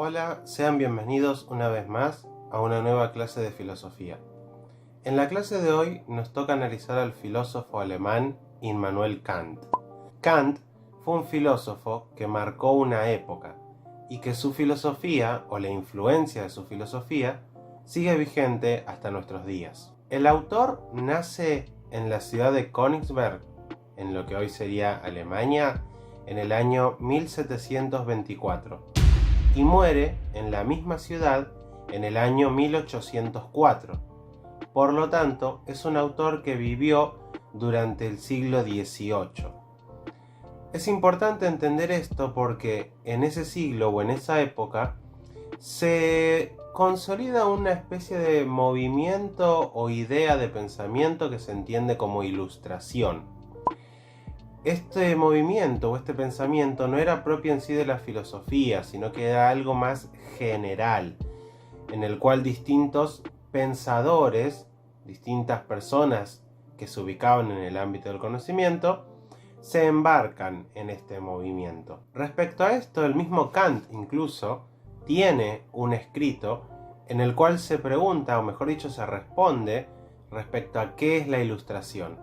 Hola, sean bienvenidos una vez más a una nueva clase de filosofía. En la clase de hoy nos toca analizar al filósofo alemán Immanuel Kant. Kant fue un filósofo que marcó una época y que su filosofía, o la influencia de su filosofía, sigue vigente hasta nuestros días. El autor nace en la ciudad de Königsberg, en lo que hoy sería Alemania, en el año 1724. Y muere en la misma ciudad en el año 1804. Por lo tanto, es un autor que vivió durante el siglo XVIII. Es importante entender esto porque en ese siglo o en esa época se consolida una especie de movimiento o idea de pensamiento que se entiende como ilustración. Este movimiento o este pensamiento no era propio en sí de la filosofía, sino que era algo más general, en el cual distintos pensadores, distintas personas que se ubicaban en el ámbito del conocimiento, se embarcan en este movimiento. Respecto a esto, el mismo Kant incluso tiene un escrito en el cual se pregunta, o mejor dicho, se responde respecto a qué es la ilustración.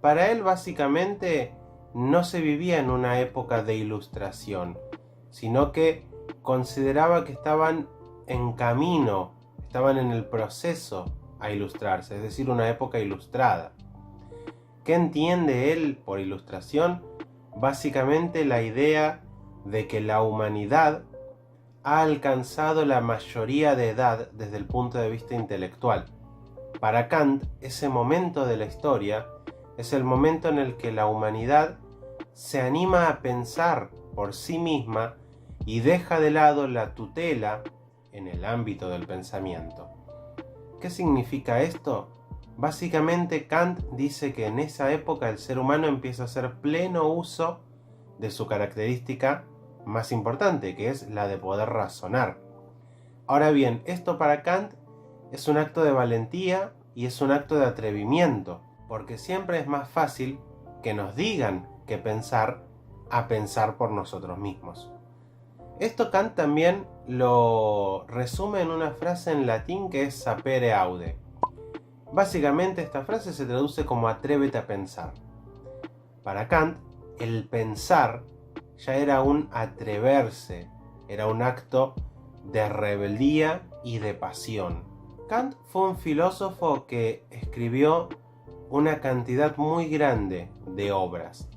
Para él, básicamente, no se vivía en una época de ilustración, sino que consideraba que estaban en camino, estaban en el proceso a ilustrarse, es decir, una época ilustrada. ¿Qué entiende él por ilustración? Básicamente la idea de que la humanidad ha alcanzado la mayoría de edad desde el punto de vista intelectual. Para Kant, ese momento de la historia es el momento en el que la humanidad se anima a pensar por sí misma y deja de lado la tutela en el ámbito del pensamiento. ¿Qué significa esto? Básicamente Kant dice que en esa época el ser humano empieza a hacer pleno uso de su característica más importante, que es la de poder razonar. Ahora bien, esto para Kant es un acto de valentía y es un acto de atrevimiento, porque siempre es más fácil que nos digan qué pensar a pensar por nosotros mismos. Esto Kant también lo resume en una frase en latín que es sapere aude. Básicamente esta frase se traduce como atrévete a pensar. Para Kant, el pensar ya era un atreverse, era un acto de rebeldía y de pasión. Kant fue un filósofo que escribió una cantidad muy grande de obras.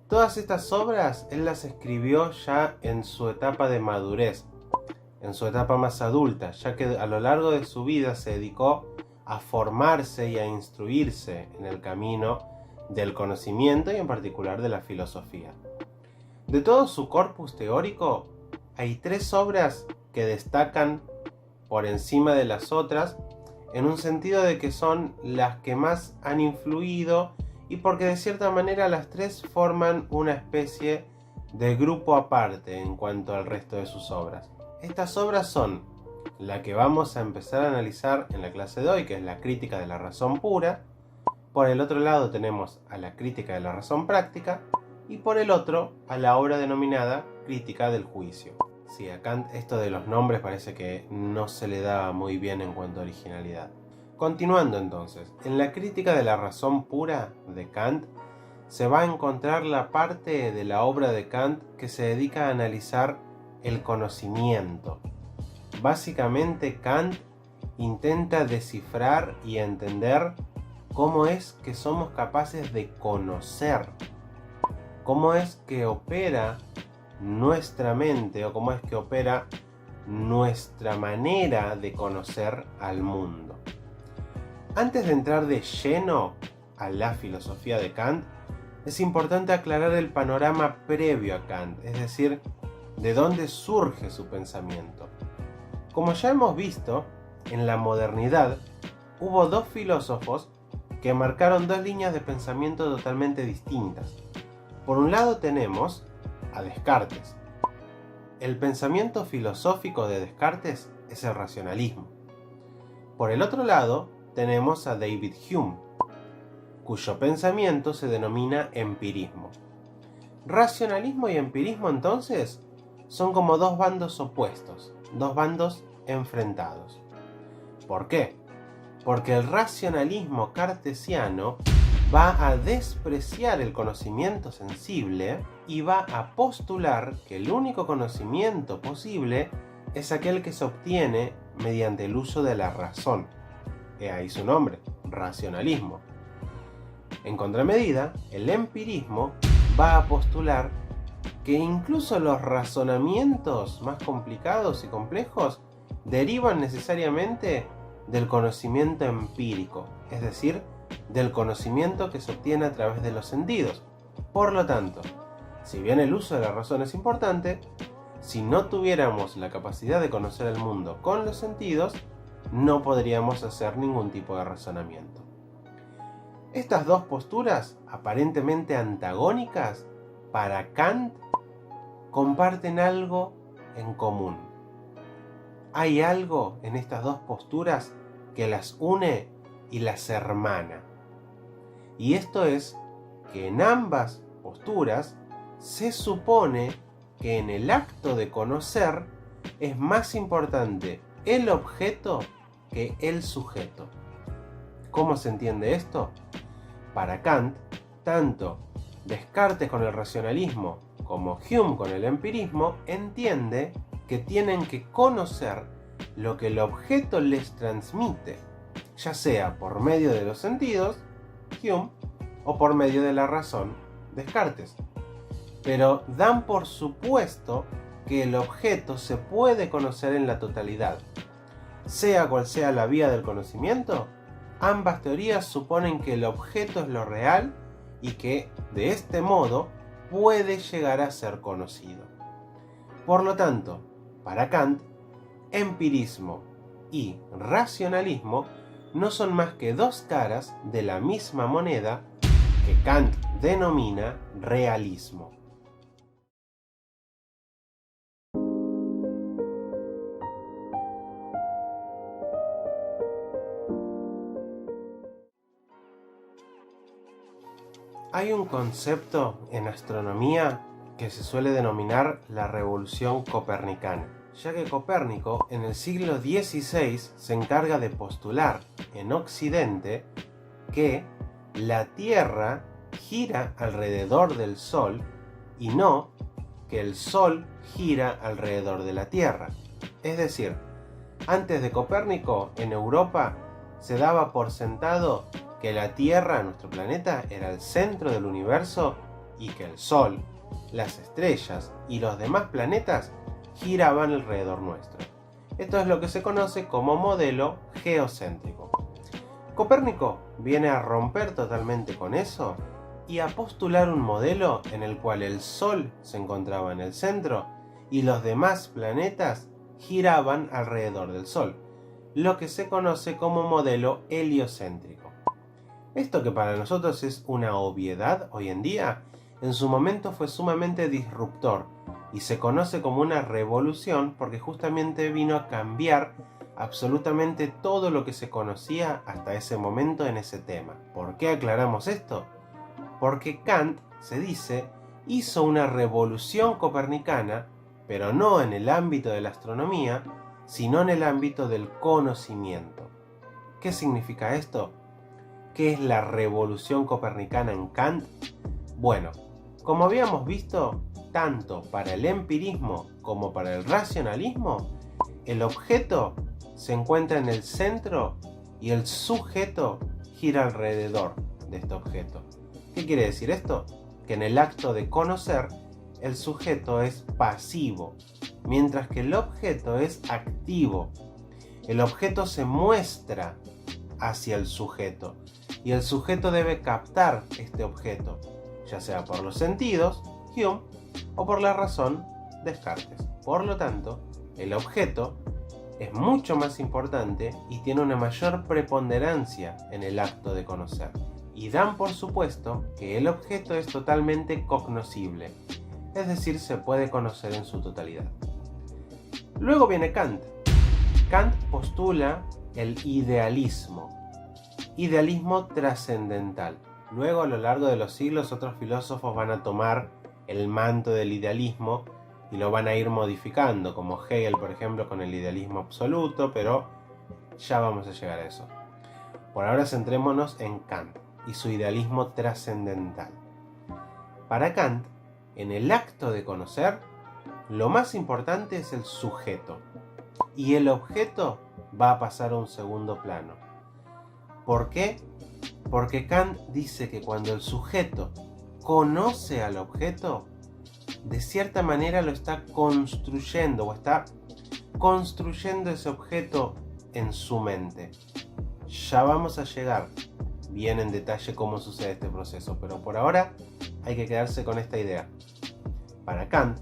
Todas estas obras él las escribió ya en su etapa de madurez, en su etapa más adulta, ya que a lo largo de su vida se dedicó a formarse y a instruirse en el camino del conocimiento y en particular de la filosofía. De todo su corpus teórico, hay 3 obras que destacan por encima de las otras, en un sentido de que son las que más han influido y porque de cierta manera las 3 forman una especie de grupo aparte en cuanto al resto de sus obras. Estas obras son la que vamos a empezar a analizar en la clase de hoy, que es la crítica de la razón pura. Por el otro lado tenemos a la crítica de la razón práctica y por el otro a la obra denominada crítica del juicio. Sí, a Kant esto de los nombres parece que no se le da muy bien en cuanto a originalidad. Continuando entonces, en la crítica de la razón pura de Kant se va a encontrar la parte de la obra de Kant que se dedica a analizar el conocimiento. Básicamente Kant intenta descifrar y entender cómo es que somos capaces de conocer, cómo es que opera nuestra mente o cómo es que opera nuestra manera de conocer al mundo. Antes de entrar de lleno a la filosofía de Kant, es importante aclarar el panorama previo a Kant, es decir, de dónde surge su pensamiento. Como ya hemos visto, en la modernidad hubo 2 filósofos que marcaron 2 líneas de pensamiento totalmente distintas. Por un lado tenemos a Descartes. El pensamiento filosófico de Descartes es el racionalismo. Por el otro lado tenemos a David Hume, cuyo pensamiento se denomina empirismo. Racionalismo y empirismo entonces son como dos bandos opuestos, dos bandos enfrentados. ¿Por qué? Porque el racionalismo cartesiano va a despreciar el conocimiento sensible y va a postular que el único conocimiento posible es aquel que se obtiene mediante el uso de la razón. He ahí su nombre, racionalismo. En contramedida, el empirismo va a postular que incluso los razonamientos más complicados y complejos derivan necesariamente del conocimiento empírico, es decir, del conocimiento que se obtiene a través de los sentidos. Por lo tanto, si bien el uso de la razón es importante, si no tuviéramos la capacidad de conocer el mundo con los sentidos, no podríamos hacer ningún tipo de razonamiento. Estas dos posturas, aparentemente antagónicas, para Kant comparten algo en común. Hay algo en estas dos posturas que las une y las hermana. Y esto es que en ambas posturas se supone que en el acto de conocer es más importante el objeto que el sujeto. ¿Cómo se entiende esto? Para Kant, tanto Descartes con el racionalismo como Hume con el empirismo entiende que tienen que conocer lo que el objeto les transmite, ya sea por medio de los sentidos, Hume, o por medio de la razón, Descartes. Pero dan por supuesto que el objeto se puede conocer en la totalidad. Sea cual sea la vía del conocimiento, ambas teorías suponen que el objeto es lo real y que, de este modo, puede llegar a ser conocido. Por lo tanto, para Kant, empirismo y racionalismo no son más que dos caras de la misma moneda que Kant denomina realismo. Hay un concepto en astronomía que se suele denominar la revolución copernicana, ya que Copérnico en el siglo XVI se encarga de postular en Occidente que la Tierra gira alrededor del Sol y no que el Sol gira alrededor de la Tierra. Es decir, antes de Copérnico en Europa se daba por sentado que la Tierra, nuestro planeta, era el centro del universo y que el Sol, las estrellas y los demás planetas giraban alrededor nuestro. Esto es lo que se conoce como modelo geocéntrico. Copérnico viene a romper totalmente con eso y a postular un modelo en el cual el Sol se encontraba en el centro y los demás planetas giraban alrededor del Sol, lo que se conoce como modelo heliocéntrico. Esto que para nosotros es una obviedad hoy en día, en su momento fue sumamente disruptor y se conoce como una revolución porque justamente vino a cambiar absolutamente todo lo que se conocía hasta ese momento en ese tema. ¿Por qué aclaramos esto? Porque Kant, se dice, hizo una revolución copernicana, pero no en el ámbito de la astronomía, sino en el ámbito del conocimiento. ¿Qué significa esto? ¿Qué es la revolución copernicana en Kant? Bueno, como habíamos visto, tanto para el empirismo como para el racionalismo, el objeto se encuentra en el centro y el sujeto gira alrededor de este objeto. ¿Qué quiere decir esto? Que en el acto de conocer, el sujeto es pasivo, mientras que el objeto es activo. El objeto se muestra hacia el sujeto y el sujeto debe captar este objeto, ya sea por los sentidos, Hume, o por la razón, Descartes. Por lo tanto, el objeto es mucho más importante y tiene una mayor preponderancia en el acto de conocer. Y dan por supuesto que el objeto es totalmente cognoscible, es decir, se puede conocer en su totalidad. Luego viene Kant. Kant postula el idealismo trascendental. Luego, a lo largo de los siglos, otros filósofos van a tomar el manto del idealismo y lo van a ir modificando, como Hegel, por ejemplo, con el idealismo absoluto, pero ya vamos a llegar a eso. Por ahora centrémonos en Kant y su idealismo trascendental. Para Kant, en el acto de conocer, lo más importante es el sujeto, y el objeto va a pasar a un segundo plano. ¿Por qué? Porque Kant dice que cuando el sujeto conoce al objeto, de cierta manera lo está construyendo o está construyendo ese objeto en su mente. Ya vamos a llegar bien en detalle cómo sucede este proceso, pero por ahora hay que quedarse con esta idea. Para Kant,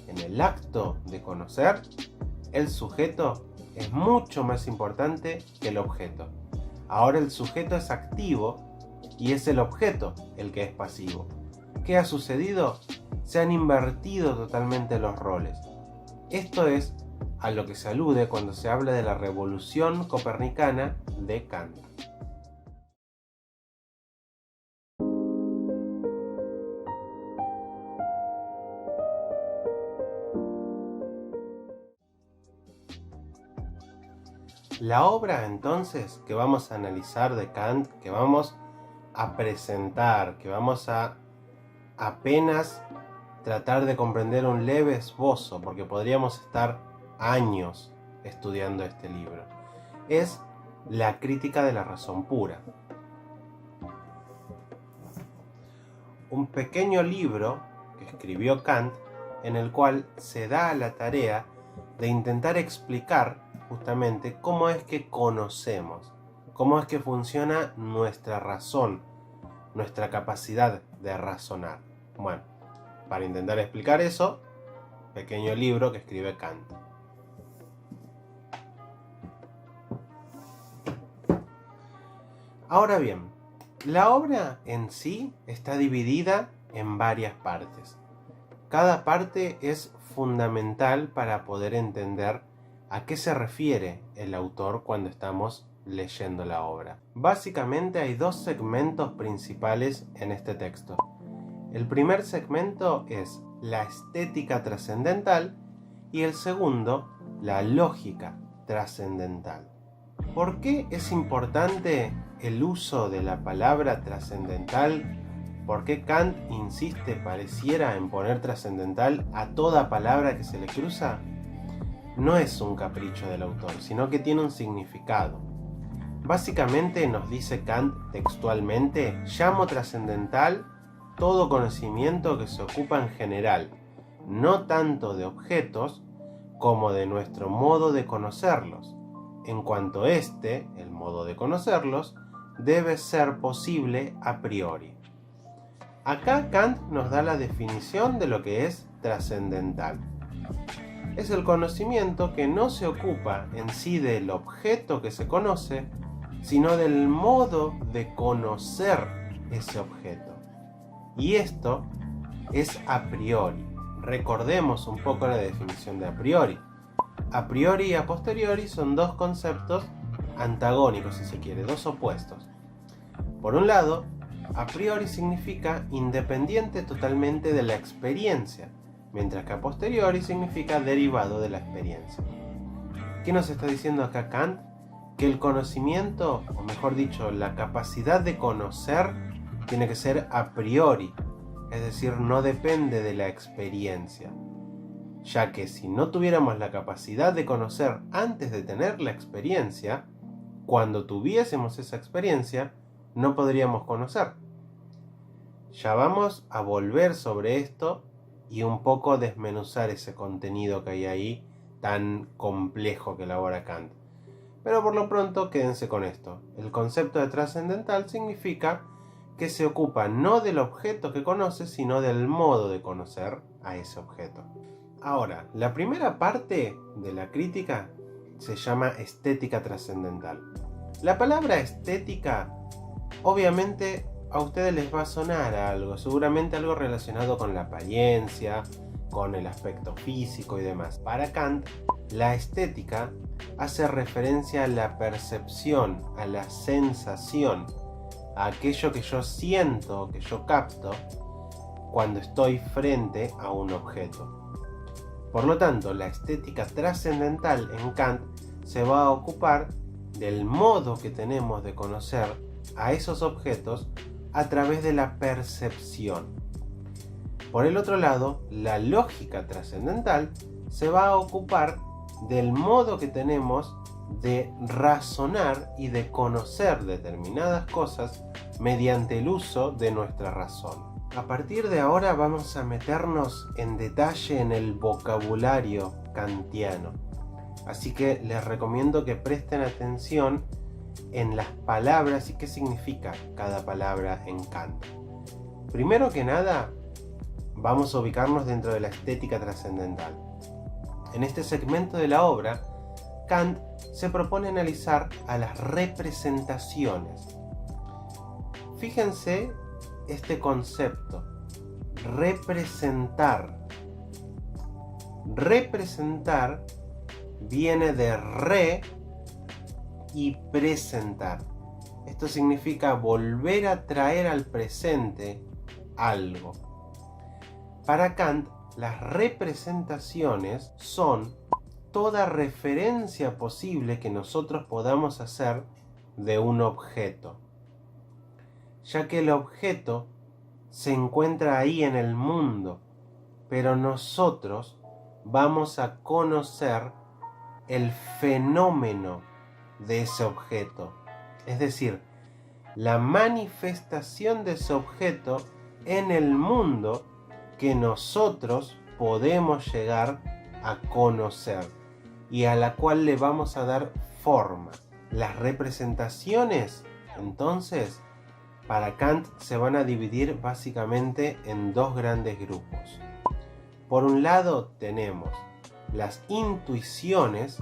en el acto de conocer, el sujeto es mucho más importante que el objeto. Ahora el sujeto es activo y es el objeto el que es pasivo. ¿Qué ha sucedido? Se han invertido totalmente los roles. Esto es a lo que se alude cuando se habla de la revolución copernicana de Kant. La obra entonces que vamos a analizar de Kant, que vamos a presentar, que vamos a apenas tratar de comprender un leve esbozo, porque podríamos estar años estudiando este libro, es La crítica de la razón pura. Un pequeño libro que escribió Kant en el cual se da a la tarea de intentar explicar justamente cómo es que conocemos, cómo es que funciona nuestra razón, nuestra capacidad de razonar. Bueno, para intentar explicar eso, pequeño libro que escribe Kant. Ahora bien, la obra en sí está dividida en varias partes. Cada parte es fundamental para poder entender a qué se refiere el autor cuando estamos leyendo la obra. Básicamente hay dos segmentos principales en este texto. El primer segmento es la estética trascendental y el segundo, la lógica trascendental. ¿Por qué es importante el uso de la palabra trascendental? ¿Por qué Kant insiste, pareciera, en poner trascendental a toda palabra que se le cruza? No es un capricho del autor, sino que tiene un significado. Básicamente nos dice Kant textualmente: llamo trascendental todo conocimiento que se ocupa en general, no tanto de objetos, como de nuestro modo de conocerlos, en cuanto este, el modo de conocerlos, debe ser posible a priori. Acá Kant nos da la definición de lo que es trascendental. Es el conocimiento que no se ocupa en sí del objeto que se conoce, sino del modo de conocer ese objeto. Y esto es a priori. Recordemos un poco la definición de a priori. A priori y a posteriori son dos conceptos antagónicos, si se quiere, dos opuestos. Por un lado, a priori significa independiente totalmente de la experiencia, mientras que a posteriori significa derivado de la experiencia. ¿Qué nos está diciendo acá Kant? Que el conocimiento, o mejor dicho, la capacidad de conocer, tiene que ser a priori, es decir, no depende de la experiencia, ya que si no tuviéramos la capacidad de conocer antes de tener la experiencia, cuando tuviésemos esa experiencia, no podríamos conocer. Ya vamos a volver sobre esto y un poco desmenuzar ese contenido que hay ahí tan complejo que elabora Kant. Pero por lo pronto quédense con esto. El concepto de trascendental significa que se ocupa no del objeto que conoce, sino del modo de conocer a ese objeto. Ahora, la primera parte de la crítica se llama estética trascendental. La palabra estética, obviamente, a ustedes les va a sonar a algo, seguramente algo relacionado con la apariencia, con el aspecto físico y demás. Para Kant, la estética hace referencia a la percepción, a la sensación, a aquello que yo siento, que yo capto cuando estoy frente a un objeto. Por lo tanto, la estética trascendental en Kant se va a ocupar del modo que tenemos de conocer a esos objetos a través de la percepción. Por el otro lado, la lógica trascendental se va a ocupar del modo que tenemos de razonar y de conocer determinadas cosas mediante el uso de nuestra razón. A partir de ahora vamos a meternos en detalle en el vocabulario kantiano. Así que les recomiendo que presten atención en las palabras y qué significa cada palabra en Kant. Primero que nada, vamos a ubicarnos dentro de la estética trascendental. En este segmento de la obra, Kant se propone analizar a las representaciones. Fíjense este concepto, representar. Representar viene de re y presentar. Esto significa volver a traer al presente algo. Para Kant, las representaciones son toda referencia posible que nosotros podamos hacer de un objeto, ya que el objeto se encuentra ahí en el mundo, pero nosotros vamos a conocer el fenómeno de ese objeto, es decir, la manifestación de ese objeto en el mundo que nosotros podemos llegar a conocer y a la cual le vamos a dar forma. Las representaciones, entonces, para Kant se van a dividir básicamente en dos grandes grupos. Por un lado tenemos las intuiciones,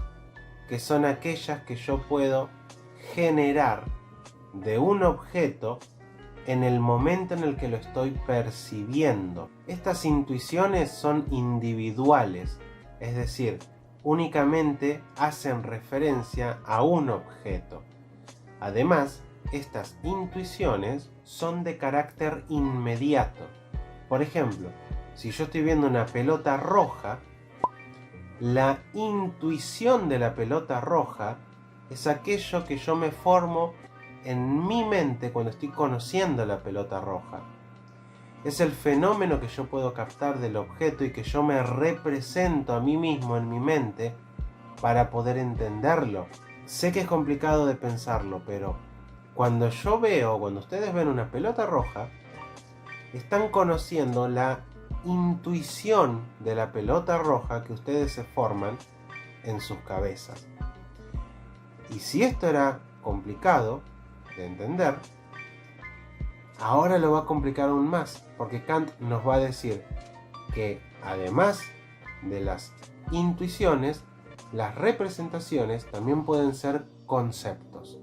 que son aquellas que yo puedo generar de un objeto en el momento en el que lo estoy percibiendo. Estas intuiciones son individuales, es decir, únicamente hacen referencia a un objeto. Además, estas intuiciones son de carácter inmediato. Por ejemplo, si yo estoy viendo una pelota roja, la intuición de la pelota roja es aquello que yo me formo en mi mente cuando estoy conociendo la pelota roja. Es el fenómeno que yo puedo captar del objeto y que yo me represento a mí mismo en mi mente para poder entenderlo. Sé que es complicado de pensarlo, pero cuando ustedes ven una pelota roja, están conociendo la intuición de la pelota roja que ustedes se forman en sus cabezas. Y si esto era complicado de entender, ahora lo va a complicar aún más, porque Kant nos va a decir que además de las intuiciones, las representaciones también pueden ser conceptos.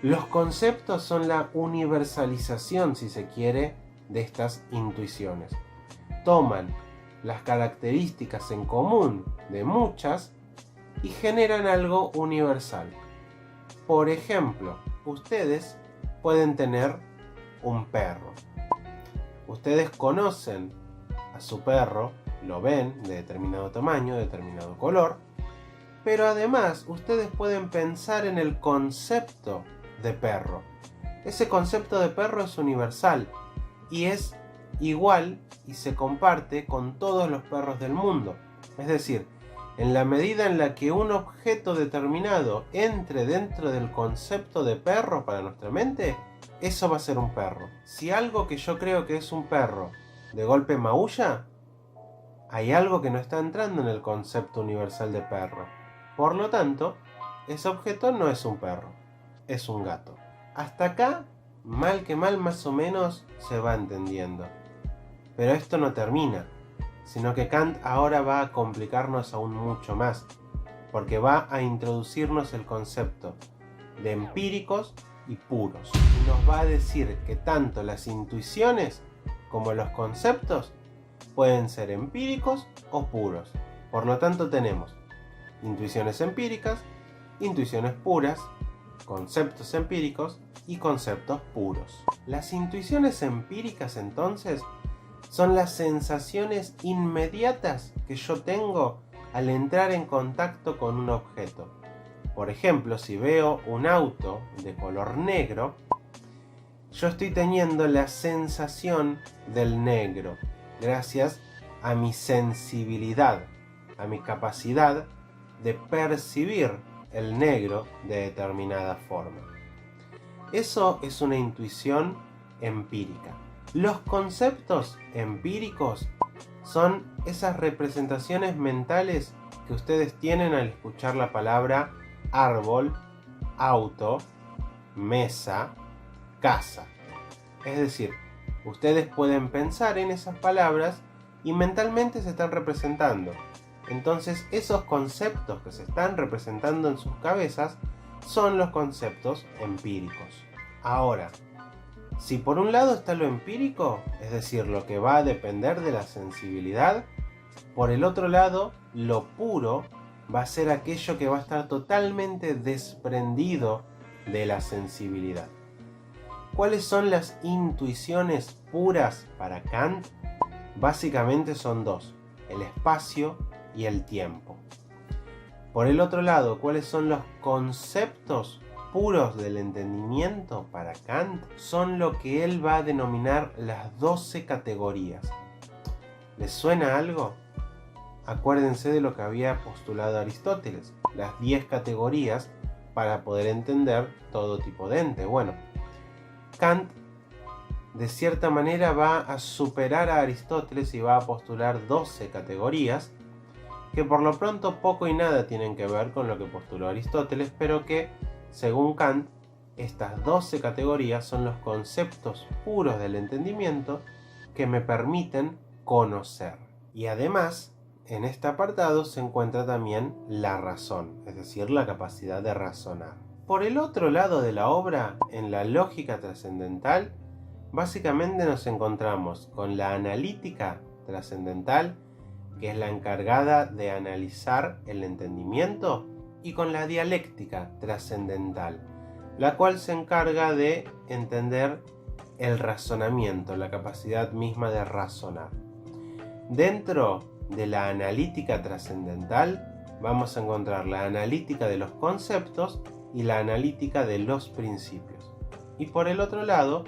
Los conceptos son la universalización, si se quiere, de estas intuiciones. Toman las características en común de muchas y generan algo universal. Por ejemplo, ustedes pueden tener un perro. Ustedes conocen a su perro, lo ven de determinado tamaño, de determinado color, pero además ustedes pueden pensar en el concepto de perro. Ese concepto de perro es universal y es igual y se comparte con todos los perros del mundo. Es decir, en la medida en la que un objeto determinado entre dentro del concepto de perro para nuestra mente, eso va a ser un perro. Si algo que yo creo que es un perro de golpe maulla, hay algo que no está entrando en el concepto universal de perro. Por lo tanto, ese objeto no es un perro, es un gato. Hasta acá, mal que mal, más o menos se va entendiendo. Pero esto no termina, sino que Kant ahora va a complicarnos aún mucho más, porque va a introducirnos el concepto de empíricos y puros. Y nos va a decir que tanto las intuiciones como los conceptos pueden ser empíricos o puros. Por lo tanto tenemos intuiciones empíricas, intuiciones puras, conceptos empíricos y conceptos puros. Las intuiciones empíricas entonces son las sensaciones inmediatas que yo tengo al entrar en contacto con un objeto. Por ejemplo, si veo un auto de color negro, yo estoy teniendo la sensación del negro gracias a mi sensibilidad, a mi capacidad de percibir el negro de determinada forma. Eso es una intuición empírica. Los conceptos empíricos son esas representaciones mentales que ustedes tienen al escuchar la palabra árbol, auto, mesa, casa. Es decir, ustedes pueden pensar en esas palabras y mentalmente se están representando. Entonces, esos conceptos que se están representando en sus cabezas son los conceptos empíricos. Ahora, si por un lado está lo empírico, es decir, lo que va a depender de la sensibilidad, por el otro lado, lo puro va a ser aquello que va a estar totalmente desprendido de la sensibilidad. ¿Cuáles son las intuiciones puras para Kant? Básicamente son dos: el espacio y el tiempo. Por el otro lado, ¿cuáles son los conceptos puros del entendimiento para Kant? Son lo que él va a denominar las 12 categorías. ¿Les suena algo? Acuérdense de lo que había postulado Aristóteles, las 10 categorías para poder entender todo tipo de ente. Bueno, Kant de cierta manera va a superar a Aristóteles y va a postular 12 categorías que por lo pronto poco y nada tienen que ver con lo que postuló Aristóteles, pero que, según Kant, estas 12 categorías son los conceptos puros del entendimiento que me permiten conocer. Y además, en este apartado se encuentra también la razón, es decir, la capacidad de razonar. Por el otro lado de la obra, en la lógica trascendental, básicamente nos encontramos con la analítica trascendental, que es la encargada de analizar el entendimiento, y con la dialéctica trascendental, la cual se encarga de entender el razonamiento, la capacidad misma de razonar. Dentro de la analítica trascendental vamos a encontrar la analítica de los conceptos y la analítica de los principios. Y por el otro lado,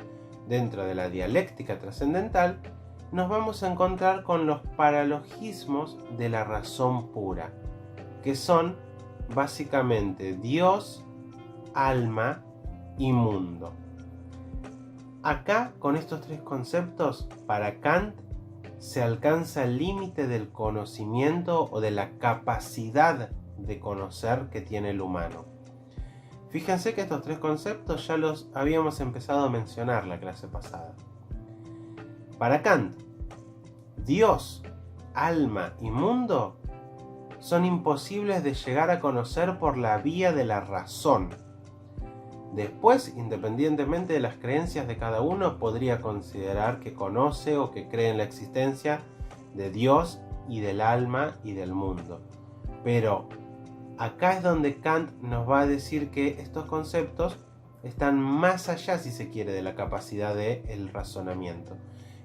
dentro de la dialéctica trascendental, nos vamos a encontrar con los paralogismos de la razón pura, que son básicamente Dios, alma y mundo. Acá, con estos tres conceptos, para Kant se alcanza el límite del conocimiento o de la capacidad de conocer que tiene el humano. Fíjense que estos tres conceptos ya los habíamos empezado a mencionar la clase pasada. Para Kant, Dios, alma y mundo son imposibles de llegar a conocer por la vía de la razón. Después, independientemente de las creencias de cada uno, podría considerar que conoce o que cree en la existencia de Dios y del alma y del mundo. Pero acá es donde Kant nos va a decir que estos conceptos están más allá, si se quiere, de la capacidad del razonamiento.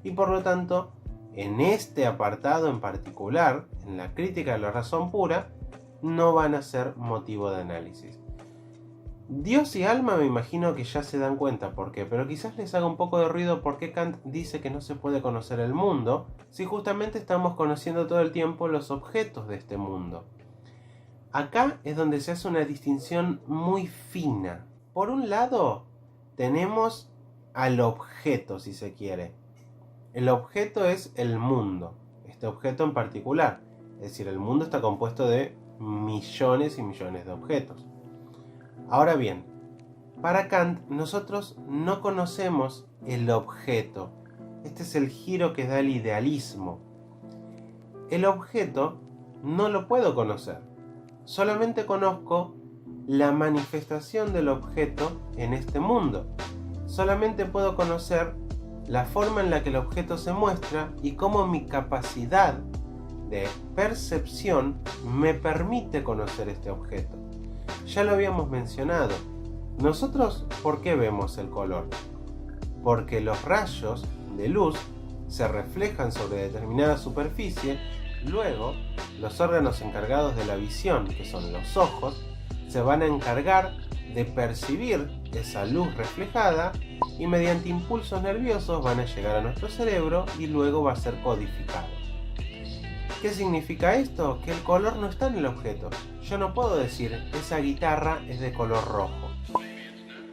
Y por lo tanto, en este apartado en particular, en la crítica de la razón pura, no van a ser motivo de análisis. Dios y alma me imagino que ya se dan cuenta por qué, pero quizás les haga un poco de ruido por qué Kant dice que no se puede conocer el mundo, si justamente estamos conociendo todo el tiempo los objetos de este mundo. Acá es donde se hace una distinción muy fina. Por un lado, tenemos al objeto, si se quiere. El objeto es el mundo, este objeto en particular. Es decir, el mundo está compuesto de millones y millones de objetos. Ahora bien, para Kant nosotros no conocemos el objeto. Este es el giro que da el idealismo. El objeto no lo puedo conocer. Solamente conozco la manifestación del objeto en este mundo. Solamente puedo conocer la forma en la que el objeto se muestra y cómo mi capacidad de percepción me permite conocer este objeto. Ya lo habíamos mencionado. Nosotros, ¿por qué vemos el color? Porque los rayos de luz se reflejan sobre determinada superficie, luego los órganos encargados de la visión, que son los ojos, se van a encargar de percibir esa luz reflejada y mediante impulsos nerviosos van a llegar a nuestro cerebro y luego va a ser codificado. ¿Qué significa esto? Que el color no está en el objeto. Yo no puedo decir, esa guitarra es de color rojo.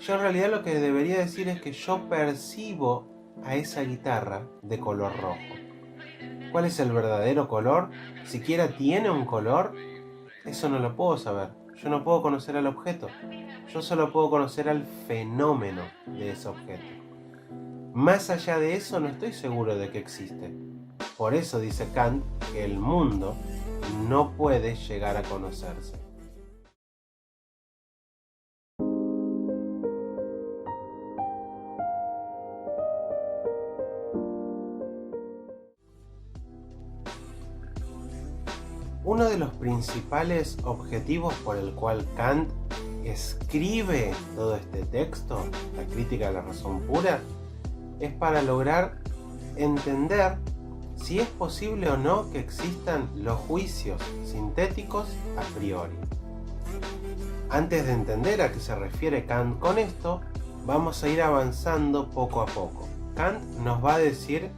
Yo en realidad lo que debería decir es que yo percibo a esa guitarra de color rojo. ¿Cuál es el verdadero color? ¿Siquiera tiene un color? Eso no lo puedo saber. Yo no puedo conocer al objeto. Yo solo puedo conocer al fenómeno de ese objeto. Más allá de eso no estoy seguro de que existe. Por eso dice Kant que el mundo no puede llegar a conocerse. Uno de los principales objetivos por el cual Kant escribe todo este texto, la crítica de la razón pura, es para lograr entender si es posible o no que existan los juicios sintéticos a priori. Antes de entender a qué se refiere Kant con esto, vamos a ir avanzando poco a poco. Kant nos va a decir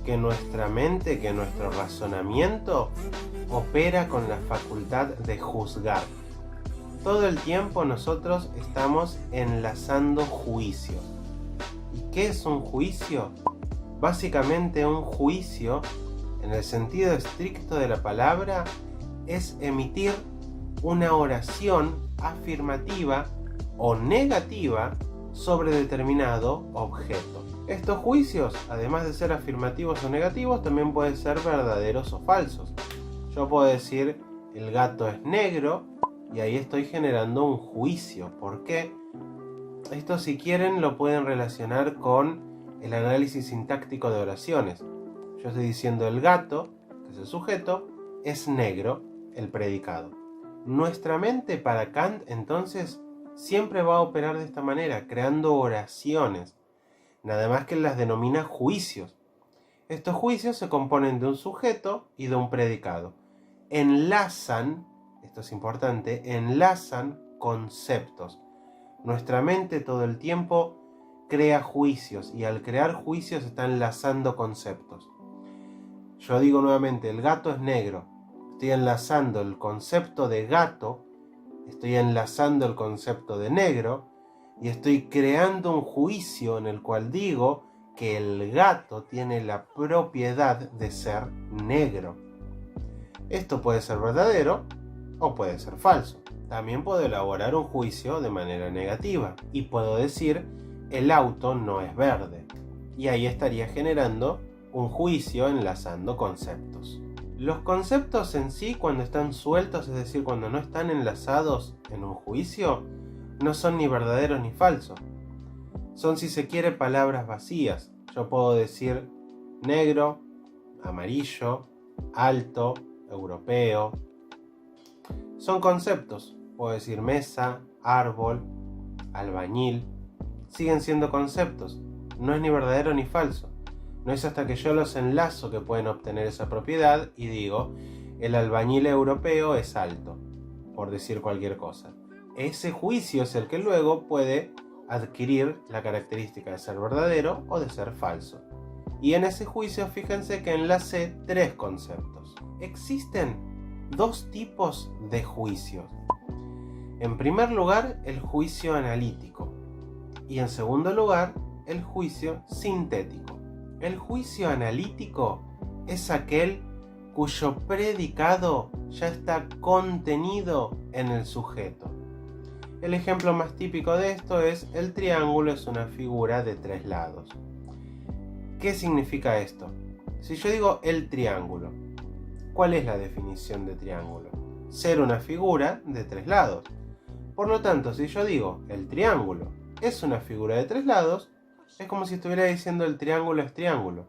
que nuestra mente, que nuestro razonamiento opera con la facultad de juzgar. Todo el tiempo nosotros estamos enlazando juicios. ¿Y qué es un juicio? Básicamente un juicio, en el sentido estricto de la palabra, es emitir una oración afirmativa o negativa sobre determinado objeto. Estos juicios, además de ser afirmativos o negativos, también pueden ser verdaderos o falsos. Yo puedo decir, el gato es negro, y ahí estoy generando un juicio. ¿Por qué? Esto, si quieren, lo pueden relacionar con el análisis sintáctico de oraciones. Yo estoy diciendo el gato, que es el sujeto, es negro, el predicado. Nuestra mente, para Kant, entonces, siempre va a operar de esta manera, creando oraciones. Nada más que las denomina juicios. Estos juicios se componen de un sujeto y de un predicado. Enlazan, esto es importante, enlazan conceptos. Nuestra mente todo el tiempo crea juicios y al crear juicios está enlazando conceptos. Yo digo nuevamente, el gato es negro. Estoy enlazando el concepto de gato, estoy enlazando el concepto de negro y estoy creando un juicio en el cual digo que el gato tiene la propiedad de ser negro. Esto puede ser verdadero o puede ser falso. También puedo elaborar un juicio de manera negativa y puedo decir el auto no es verde. Y ahí estaría generando un juicio enlazando conceptos. Los conceptos en sí, cuando están sueltos, es decir, cuando no están enlazados en un juicio, no son ni verdaderos ni falsos. Son, si se quiere, palabras vacías. Yo puedo decir negro, amarillo, alto, europeo. Son conceptos. Puedo decir mesa, árbol, albañil. Siguen siendo conceptos. No es ni verdadero ni falso. No es hasta que yo los enlazo que pueden obtener esa propiedad y digo, el albañil europeo es alto, por decir cualquier cosa. Ese juicio es el que luego puede adquirir la característica de ser verdadero o de ser falso. Y en ese juicio, fíjense que enlacé tres conceptos. Existen dos tipos de juicios. En primer lugar, el juicio analítico. Y en segundo lugar, el juicio sintético. El juicio analítico es aquel cuyo predicado ya está contenido en el sujeto. El ejemplo más típico de esto es el triángulo es una figura de tres lados. ¿Qué significa esto? Si yo digo el triángulo, ¿cuál es la definición de triángulo? Ser una figura de tres lados. Por lo tanto, si yo digo el triángulo es una figura de tres lados, es como si estuviera diciendo el triángulo es triángulo.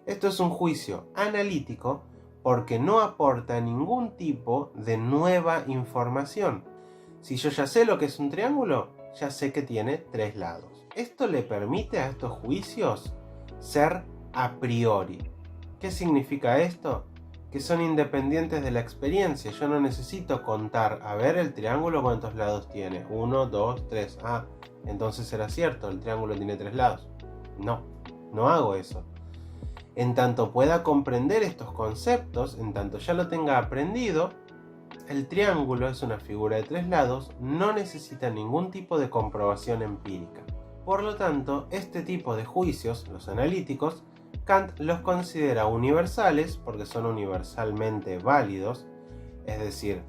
Esto es un juicio analítico porque no aporta ningún tipo de nueva información. Si yo ya sé lo que es un triángulo, ya sé que tiene tres lados. Esto le permite a estos juicios ser a priori. ¿Qué significa esto? Que son independientes de la experiencia. Yo no necesito contar, a ver, el triángulo cuántos lados tiene. 1, 2, 3. Ah, entonces será cierto, el triángulo tiene 3 lados. No hago eso. En tanto pueda comprender estos conceptos, en tanto ya lo tenga aprendido, el triángulo es una figura de 3 lados, no necesita ningún tipo de comprobación empírica. Por lo tanto, este tipo de juicios, los analíticos, Kant los considera universales porque son universalmente válidos, es decir,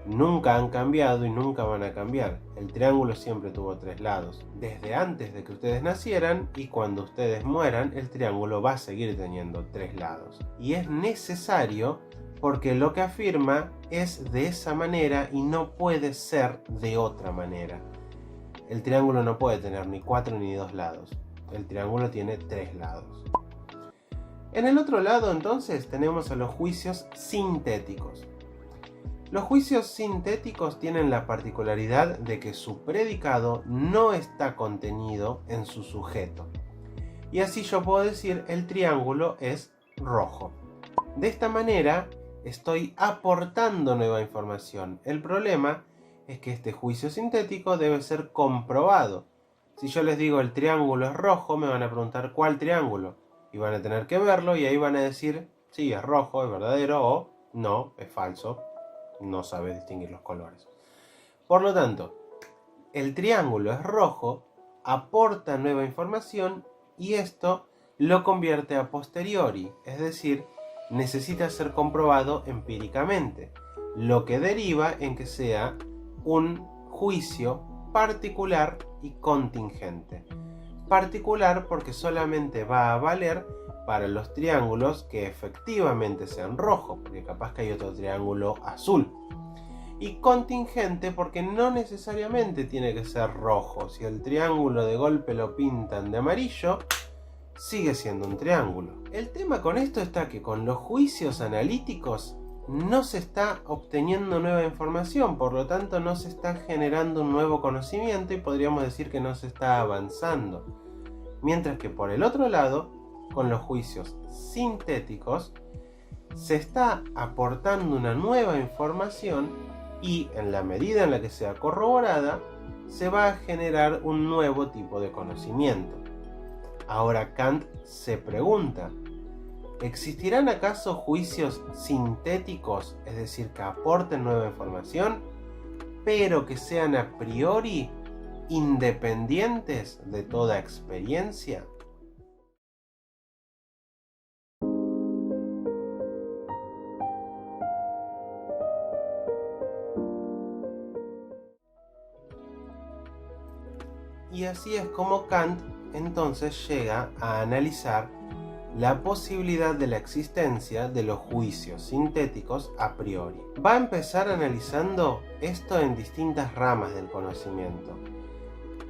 nunca han cambiado y nunca van a cambiar. El triángulo siempre tuvo 3 lados. Desde antes de que ustedes nacieran y cuando ustedes mueran, el triángulo va a seguir teniendo 3 lados. Y es necesario porque lo que afirma es de esa manera y no puede ser de otra manera. El triángulo no puede tener ni 4 ni 2 lados. El triángulo tiene 3 lados. En el otro lado, entonces, tenemos a los juicios sintéticos. Los juicios sintéticos tienen la particularidad de que su predicado no está contenido en su sujeto. Y así yo puedo decir el triángulo es rojo. De esta manera estoy aportando nueva información. El problema es que este juicio sintético debe ser comprobado. Si yo les digo el triángulo es rojo, me van a preguntar ¿cuál triángulo? Y van a tener que verlo y ahí van a decir sí, es rojo, es verdadero, o no, es falso. No sabe distinguir los colores. Por lo tanto, el triángulo es rojo, aporta nueva información y esto lo convierte a posteriori, es decir, necesita ser comprobado empíricamente, lo que deriva en que sea un juicio particular y contingente. Particular porque solamente va a valer para los triángulos que efectivamente sean rojos, porque capaz que hay otro triángulo azul. Y contingente porque no necesariamente tiene que ser rojo. Si el triángulo de golpe lo pintan de amarillo, sigue siendo un triángulo. El tema con esto está que con los juicios analíticos no se está obteniendo nueva información, por lo tanto no se está generando un nuevo conocimiento y podríamos decir que no se está avanzando. Mientras que por el otro lado, con los juicios sintéticos, se está aportando una nueva información y en la medida en la que sea corroborada, se va a generar un nuevo tipo de conocimiento. Ahora Kant se pregunta, ¿existirán acaso juicios sintéticos, es decir, que aporten nueva información, pero que sean a priori independientes de toda experiencia? Y así es como Kant entonces llega a analizar la posibilidad de la existencia de los juicios sintéticos a priori. Va a empezar analizando esto en distintas ramas del conocimiento.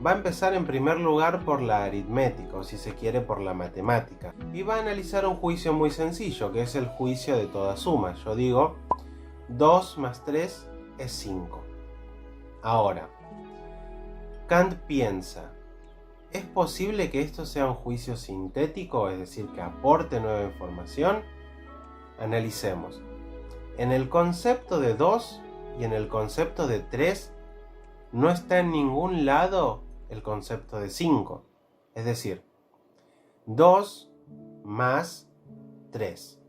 Va a empezar en primer lugar por la aritmética, o si se quiere por la matemática. Y va a analizar un juicio muy sencillo, que es el juicio de toda suma. Yo digo, 2 más 3 es 5. Ahora, Kant piensa, ¿es posible que esto sea un juicio sintético, es decir, que aporte nueva información? Analicemos. En el concepto de 2 y en el concepto de 3 no está en ningún lado el concepto de 5. Es decir, 2 más 3.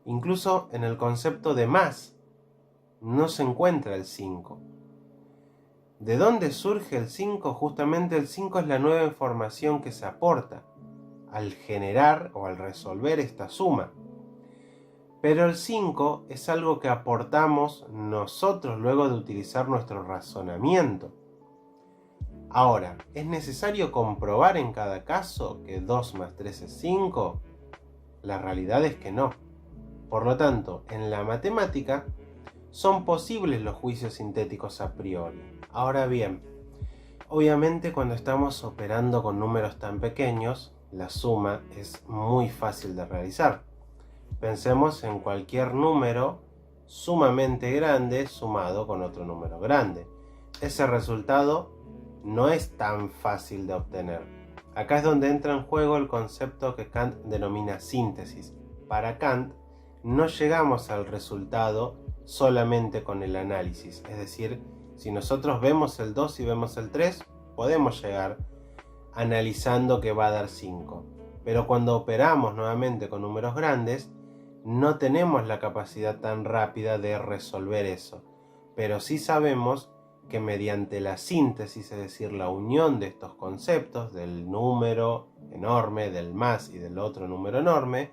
Incluso en el concepto de más no se encuentra el 5. ¿De dónde surge el 5? Justamente el 5 es la nueva información que se aporta al generar o al resolver esta suma. Pero el 5 es algo que aportamos nosotros luego de utilizar nuestro razonamiento. Ahora, ¿es necesario comprobar en cada caso que 2 más 3 es 5? La realidad es que no. Por lo tanto, en la matemática son posibles los juicios sintéticos a priori. Ahora bien, obviamente cuando estamos operando con números tan pequeños, la suma es muy fácil de realizar. Pensemos en cualquier número sumamente grande sumado con otro número grande. Ese resultado no es tan fácil de obtener. Acá es donde entra en juego el concepto que Kant denomina síntesis. Para Kant, no llegamos al resultado solamente con el análisis. Es decir, si nosotros vemos el 2 y vemos el 3, podemos llegar analizando que va a dar 5. Pero cuando operamos nuevamente con números grandes, no tenemos la capacidad tan rápida de resolver eso. Pero sí sabemos que mediante la síntesis, es decir, la unión de estos conceptos, del número enorme, del más y del otro número enorme,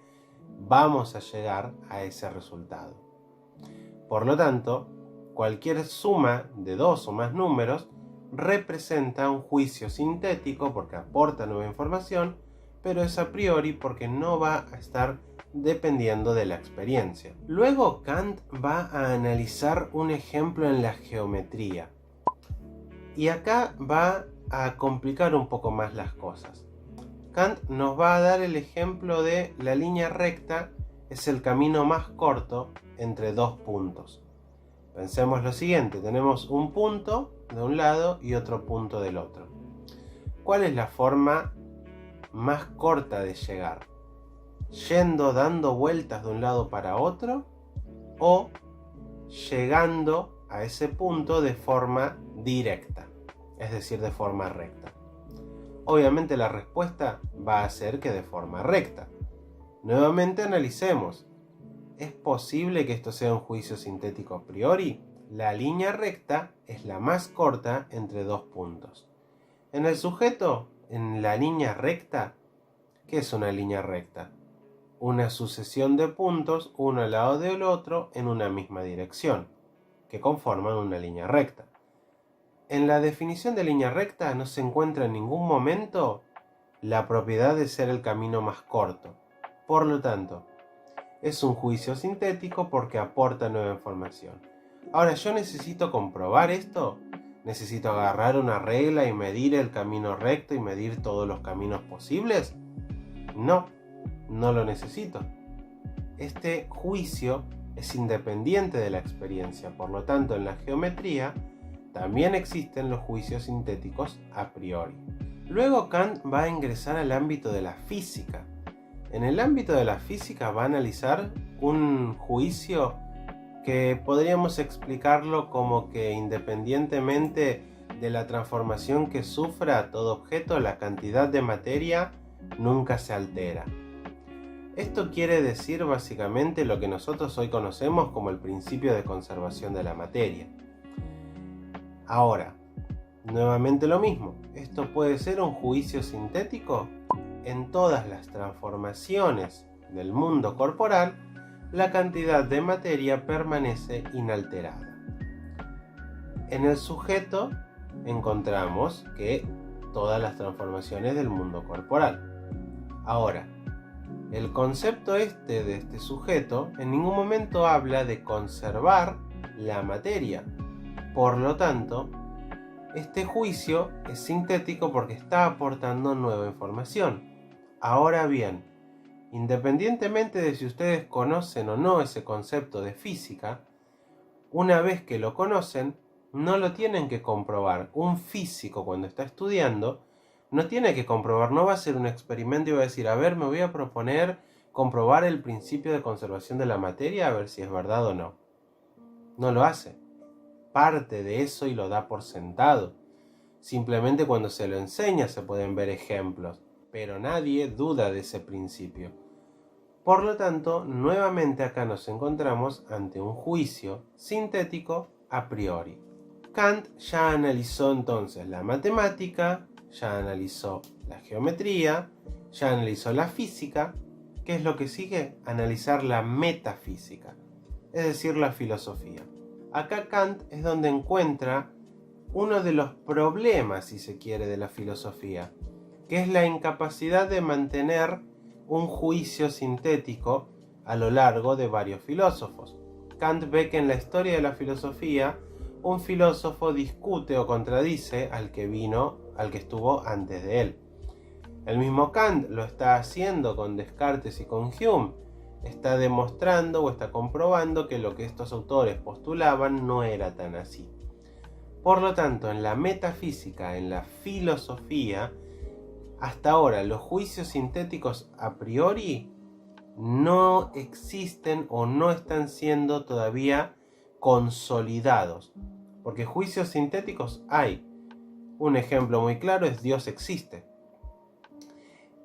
vamos a llegar a ese resultado. Por lo tanto, cualquier suma de dos o más números representa un juicio sintético porque aporta nueva información, pero es a priori porque no va a estar dependiendo de la experiencia. Luego Kant va a analizar un ejemplo en la geometría. Y acá va a complicar un poco más las cosas. Kant nos va a dar el ejemplo de la línea recta es el camino más corto entre dos puntos. Pensemos lo siguiente, tenemos un punto de un lado y otro punto del otro. ¿Cuál es la forma más corta de llegar? ¿Yendo dando vueltas de un lado para otro o llegando a ese punto de forma directa, es decir, de forma recta? Obviamente la respuesta va a ser que de forma recta. Nuevamente analicemos. ¿Es posible que esto sea un juicio sintético a priori? La línea recta es la más corta entre dos puntos. En el sujeto, en la línea recta, ¿qué es una línea recta? Una sucesión de puntos, uno al lado del otro, en una misma dirección, que conforman una línea recta. En la definición de línea recta no se encuentra en ningún momento la propiedad de ser el camino más corto. Por lo tanto, es un juicio sintético porque aporta nueva información. Ahora, ¿yo necesito comprobar esto? ¿Necesito agarrar una regla y medir el camino recto y medir todos los caminos posibles? No, no lo necesito. Este juicio es independiente de la experiencia, por lo tanto, en la geometría también existen los juicios sintéticos a priori. Luego Kant va a ingresar al ámbito de la física. En el ámbito de la física va a analizar un juicio que podríamos explicarlo como que independientemente de la transformación que sufra todo objeto, la cantidad de materia nunca se altera. Esto quiere decir básicamente lo que nosotros hoy conocemos como el principio de conservación de la materia. Ahora, nuevamente lo mismo, ¿esto puede ser un juicio sintético? En todas las transformaciones del mundo corporal, la cantidad de materia permanece inalterada. En el sujeto encontramos que todas las transformaciones del mundo corporal. Ahora, el concepto de este sujeto en ningún momento habla de conservar la materia. Por lo tanto, este juicio es sintético porque está aportando nueva información. Ahora bien, independientemente de si ustedes conocen o no ese concepto de física, una vez que lo conocen, no lo tienen que comprobar. Un físico cuando está estudiando, no tiene que comprobar, no va a hacer un experimento y va a decir, a ver, me voy a proponer comprobar el principio de conservación de la materia a ver si es verdad o no. No lo hace. Parte de eso y lo da por sentado. Simplemente cuando se lo enseña se pueden ver ejemplos, pero nadie duda de ese principio. Por lo tanto, nuevamente acá nos encontramos ante un juicio sintético a priori. Kant ya analizó entonces la matemática, ya analizó la geometría, ya analizó la física. ¿Qué es lo que sigue? Analizar la metafísica, es decir, la filosofía. Acá Kant es donde encuentra uno de los problemas, si se quiere, de la filosofía, que es la incapacidad de mantener un juicio sintético a lo largo de varios filósofos. Kant ve que en la historia de la filosofía un filósofo discute o contradice al que estuvo antes de él. El mismo Kant lo está haciendo con Descartes y con Hume. Está demostrando o está comprobando que lo que estos autores postulaban no era tan así. Por lo tanto, en la metafísica, en la filosofía, hasta ahora los juicios sintéticos a priori no existen o no están siendo todavía consolidados, porque juicios sintéticos hay. Un ejemplo muy claro es Dios existe.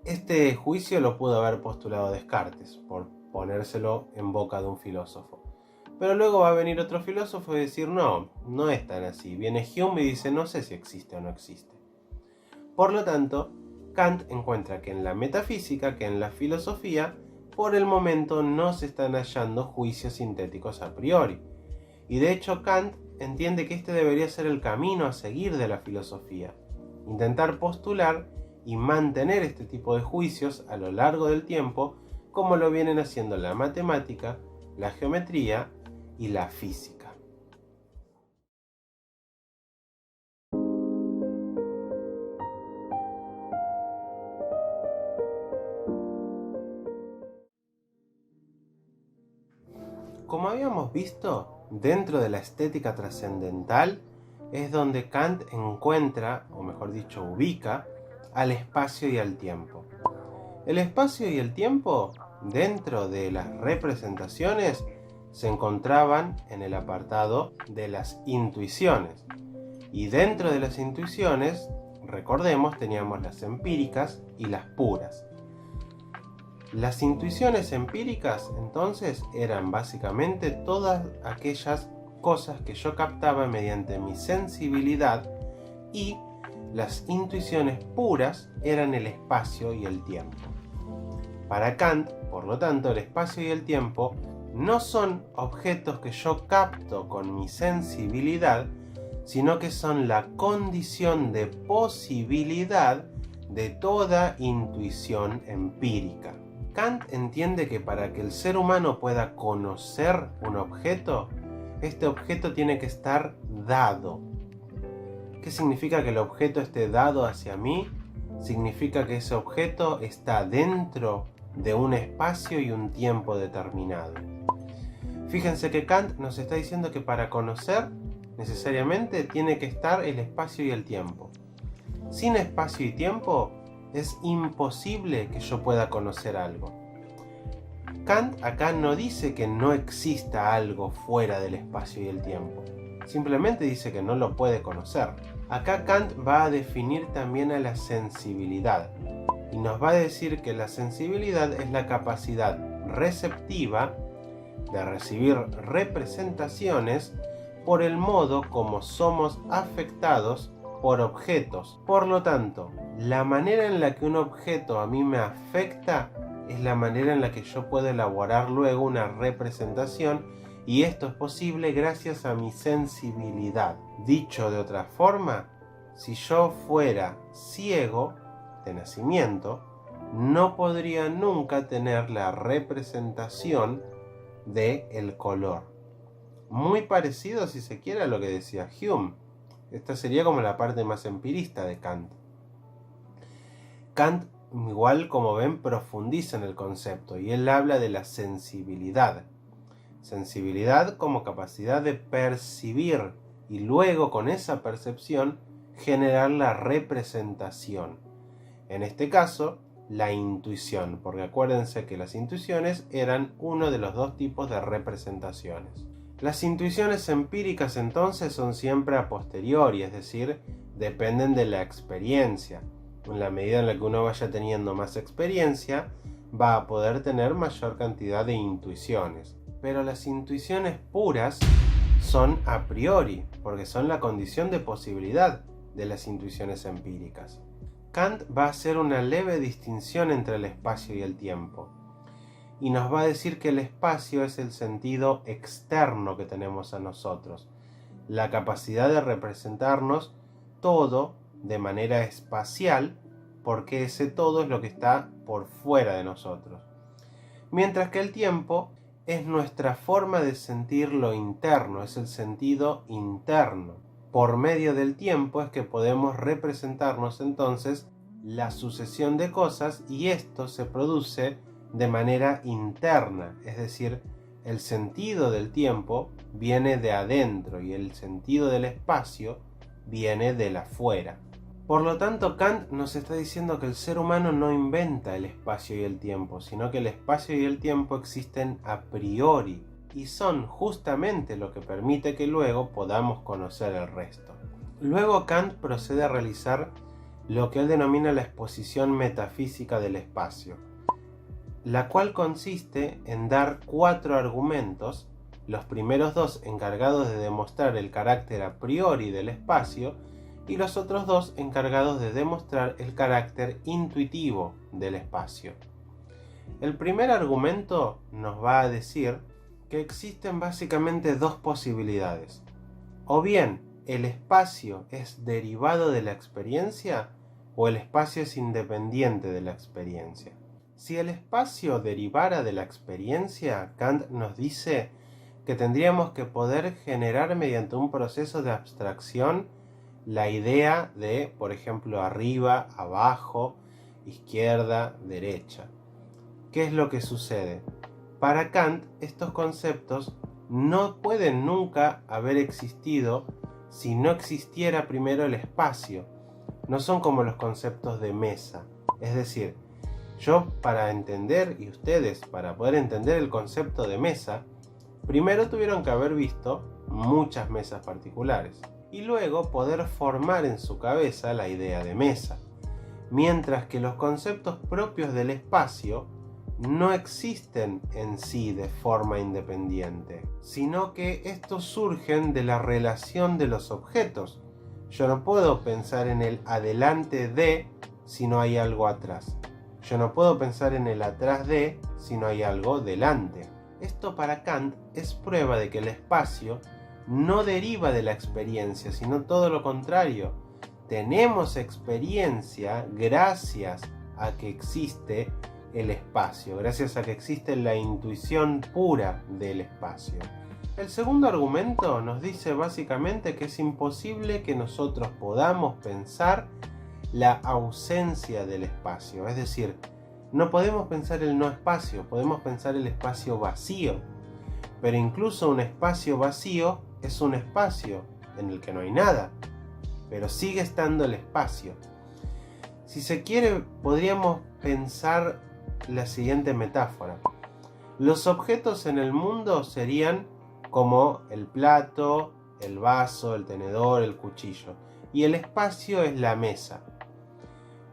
Este juicio lo pudo haber postulado Descartes, por ponérselo en boca de un filósofo. Pero luego va a venir otro filósofo y decir, no, no es tan así. Viene Hume y dice, no sé si existe o no existe. Por lo tanto, Kant encuentra que en la metafísica, que en la filosofía, por el momento no se están hallando juicios sintéticos a priori. Y de hecho Kant entiende que este debería ser el camino a seguir de la filosofía. Intentar postular y mantener este tipo de juicios a lo largo del tiempo, como lo vienen haciendo la matemática, la geometría y la física. Como habíamos visto, dentro de la estética trascendental es donde Kant encuentra, o mejor dicho, ubica, al espacio y al tiempo. El espacio y el tiempo, dentro de las representaciones, se encontraban en el apartado de las intuiciones. Y dentro de las intuiciones, recordemos, teníamos las empíricas y las puras. Las intuiciones empíricas, entonces, eran básicamente todas aquellas cosas que yo captaba mediante mi sensibilidad, y las intuiciones puras eran el espacio y el tiempo. Para Kant, por lo tanto, el espacio y el tiempo no son objetos que yo capto con mi sensibilidad, sino que son la condición de posibilidad de toda intuición empírica. Kant entiende que para que el ser humano pueda conocer un objeto, este objeto tiene que estar dado. ¿Qué significa que el objeto esté dado hacia mí? Significa que ese objeto está dentro de un espacio y un tiempo determinado. Fíjense que Kant nos está diciendo que para conocer necesariamente tiene que estar el espacio y el tiempo. Sin espacio y tiempo es imposible que yo pueda conocer algo. Kant acá no dice que no exista algo fuera del espacio y el tiempo. Simplemente dice que no lo puede conocer. Acá Kant va a definir también a la sensibilidad. Y nos va a decir que la sensibilidad es la capacidad receptiva de recibir representaciones por el modo como somos afectados por objetos. Por lo tanto, la manera en la que un objeto a mí me afecta es la manera en la que yo puedo elaborar luego una representación, y esto es posible gracias a mi sensibilidad. Dicho de otra forma, si yo fuera ciego de nacimiento, no podría nunca tener la representación del color. Muy parecido, si se quiere, a lo que decía Hume. Esta sería como la parte más empirista de Kant. Kant, igual como ven, profundiza en el concepto y él habla de la sensibilidad. Sensibilidad como capacidad de percibir y luego con esa percepción generar la representación. En este caso, la intuición, porque acuérdense que las intuiciones eran uno de los dos tipos de representaciones. Las intuiciones empíricas entonces son siempre a posteriori, es decir, dependen de la experiencia. En la medida en la que uno vaya teniendo más experiencia, va a poder tener mayor cantidad de intuiciones. Pero las intuiciones puras son a priori, porque son la condición de posibilidad de las intuiciones empíricas. Kant va a hacer una leve distinción entre el espacio y el tiempo, y nos va a decir que el espacio es el sentido externo que tenemos a nosotros, la capacidad de representarnos todo de manera espacial, porque ese todo es lo que está por fuera de nosotros. Mientras que el tiempo es nuestra forma de sentir lo interno, es el sentido interno. Por medio del tiempo es que podemos representarnos entonces la sucesión de cosas, y esto se produce de manera interna, es decir, el sentido del tiempo viene de adentro y el sentido del espacio viene de afuera. Por lo tanto, Kant nos está diciendo que el ser humano no inventa el espacio y el tiempo, sino que el espacio y el tiempo existen a priori y son justamente lo que permite que luego podamos conocer el resto. Luego Kant procede a realizar lo que él denomina la exposición metafísica del espacio, la cual consiste en dar 4 argumentos, los primeros 2 encargados de demostrar el carácter a priori del espacio y los otros 2 encargados de demostrar el carácter intuitivo del espacio. El primer argumento nos va a decir que existen básicamente 2 posibilidades. O bien el espacio es derivado de la experiencia o el espacio es independiente de la experiencia. Si el espacio derivara de la experiencia, Kant nos dice que tendríamos que poder generar mediante un proceso de abstracción la idea de, por ejemplo, arriba, abajo, izquierda, derecha. ¿Qué es lo que sucede? Para Kant, estos conceptos no pueden nunca haber existido si no existiera primero el espacio. No son como los conceptos de mesa. Es decir, yo para entender y ustedes para poder entender el concepto de mesa, primero tuvieron que haber visto muchas mesas particulares y luego poder formar en su cabeza la idea de mesa. Mientras que los conceptos propios del espacio no existen en sí de forma independiente, sino que estos surgen de la relación de los objetos. Yo no puedo pensar en el adelante de si no hay algo atrás. Yo no puedo pensar en el atrás de si no hay algo delante. Esto para Kant es prueba de que el espacio no deriva de la experiencia, sino todo lo contrario. Tenemos experiencia gracias a que existe el espacio, gracias a que existe la intuición pura del espacio. El segundo argumento nos dice básicamente que es imposible que nosotros podamos pensar la ausencia del espacio, es decir, no podemos pensar el no espacio, podemos pensar el espacio vacío, pero incluso un espacio vacío es un espacio en el que no hay nada, pero sigue estando el espacio. Si se quiere, podríamos pensar la siguiente metáfora. Los objetos en el mundo serían como el plato, el vaso, el tenedor, el cuchillo, y el espacio es la mesa.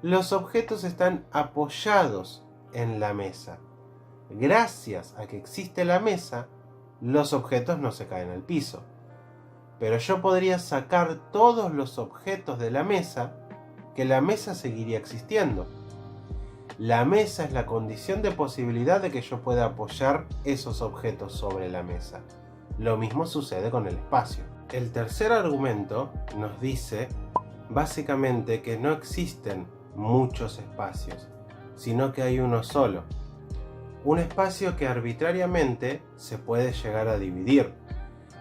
Los objetos están apoyados en la mesa. Gracias a que existe la mesa, los objetos no se caen al piso. Pero yo podría sacar todos los objetos de la mesa, que la mesa seguiría existiendo. La mesa es la condición de posibilidad de que yo pueda apoyar esos objetos sobre la mesa. Lo mismo sucede con el espacio. El tercer argumento nos dice básicamente que no existen muchos espacios, sino que hay uno solo. Un espacio que arbitrariamente se puede llegar a dividir,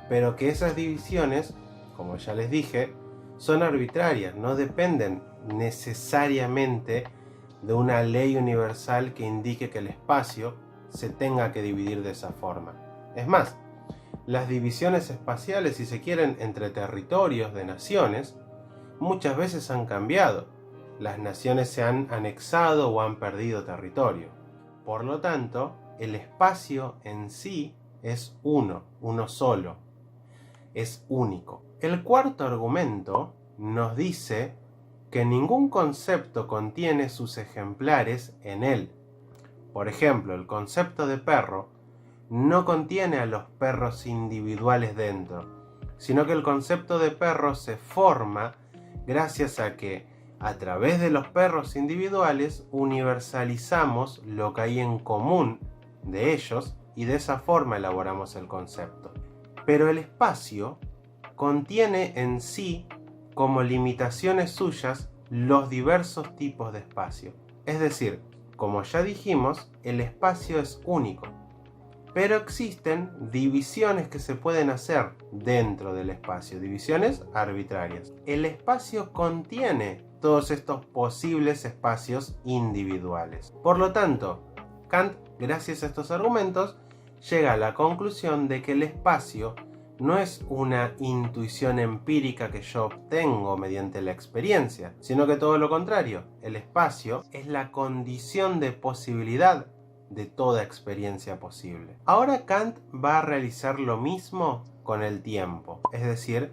pero que esas divisiones, como ya les dije, son arbitrarias, no dependen necesariamente de una ley universal que indique que el espacio se tenga que dividir de esa forma. Es más, las divisiones espaciales, si se quieren, entre territorios de naciones, muchas veces han cambiado. Las naciones se han anexado o han perdido territorio. Por lo tanto, el espacio en sí es uno solo. Es único. El cuarto argumento nos dice que ningún concepto contiene sus ejemplares en él. Por ejemplo, el concepto de perro no contiene a los perros individuales dentro, sino que el concepto de perro se forma gracias a que a través de los perros individuales universalizamos lo que hay en común de ellos y de esa forma elaboramos el concepto. Pero el espacio contiene en sí como limitaciones suyas los diversos tipos de espacio. Es decir, como ya dijimos, el espacio es único, pero existen divisiones que se pueden hacer dentro del espacio, divisiones arbitrarias. El espacio contiene todos estos posibles espacios individuales. Por lo tanto, Kant, gracias a estos argumentos, llega a la conclusión de que el espacio no es una intuición empírica que yo obtengo mediante la experiencia, sino que todo lo contrario. El espacio es la condición de posibilidad de toda experiencia posible. Ahora Kant va a realizar lo mismo con el tiempo, es decir,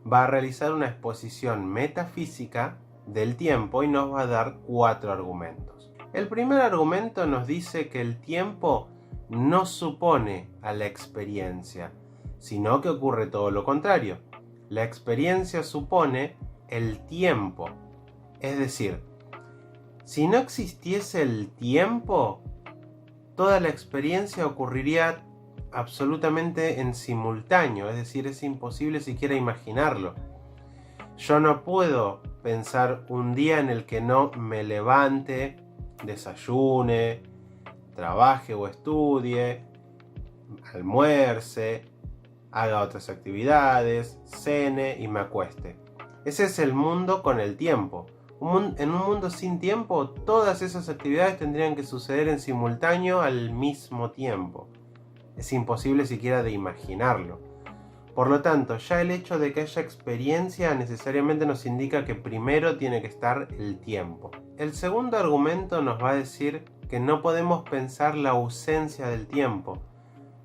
va a realizar una exposición metafísica del tiempo y nos va a dar 4 argumentos. El primer argumento nos dice que el tiempo no supone a la experiencia, sino que ocurre todo lo contrario. La experiencia supone el tiempo. Es decir, si no existiese el tiempo, toda la experiencia ocurriría absolutamente en simultáneo, es decir, es imposible siquiera imaginarlo. Yo no puedo pensar un día en el que no me levante, desayune, trabaje o estudie, almuerce, haga otras actividades, cene y me acueste. Ese es el mundo con el tiempo. En un mundo sin tiempo, todas esas actividades tendrían que suceder en simultáneo al mismo tiempo. Es imposible siquiera de imaginarlo. Por lo tanto, ya el hecho de que haya experiencia necesariamente nos indica que primero tiene que estar el tiempo. El segundo argumento nos va a decir que no podemos pensar la ausencia del tiempo.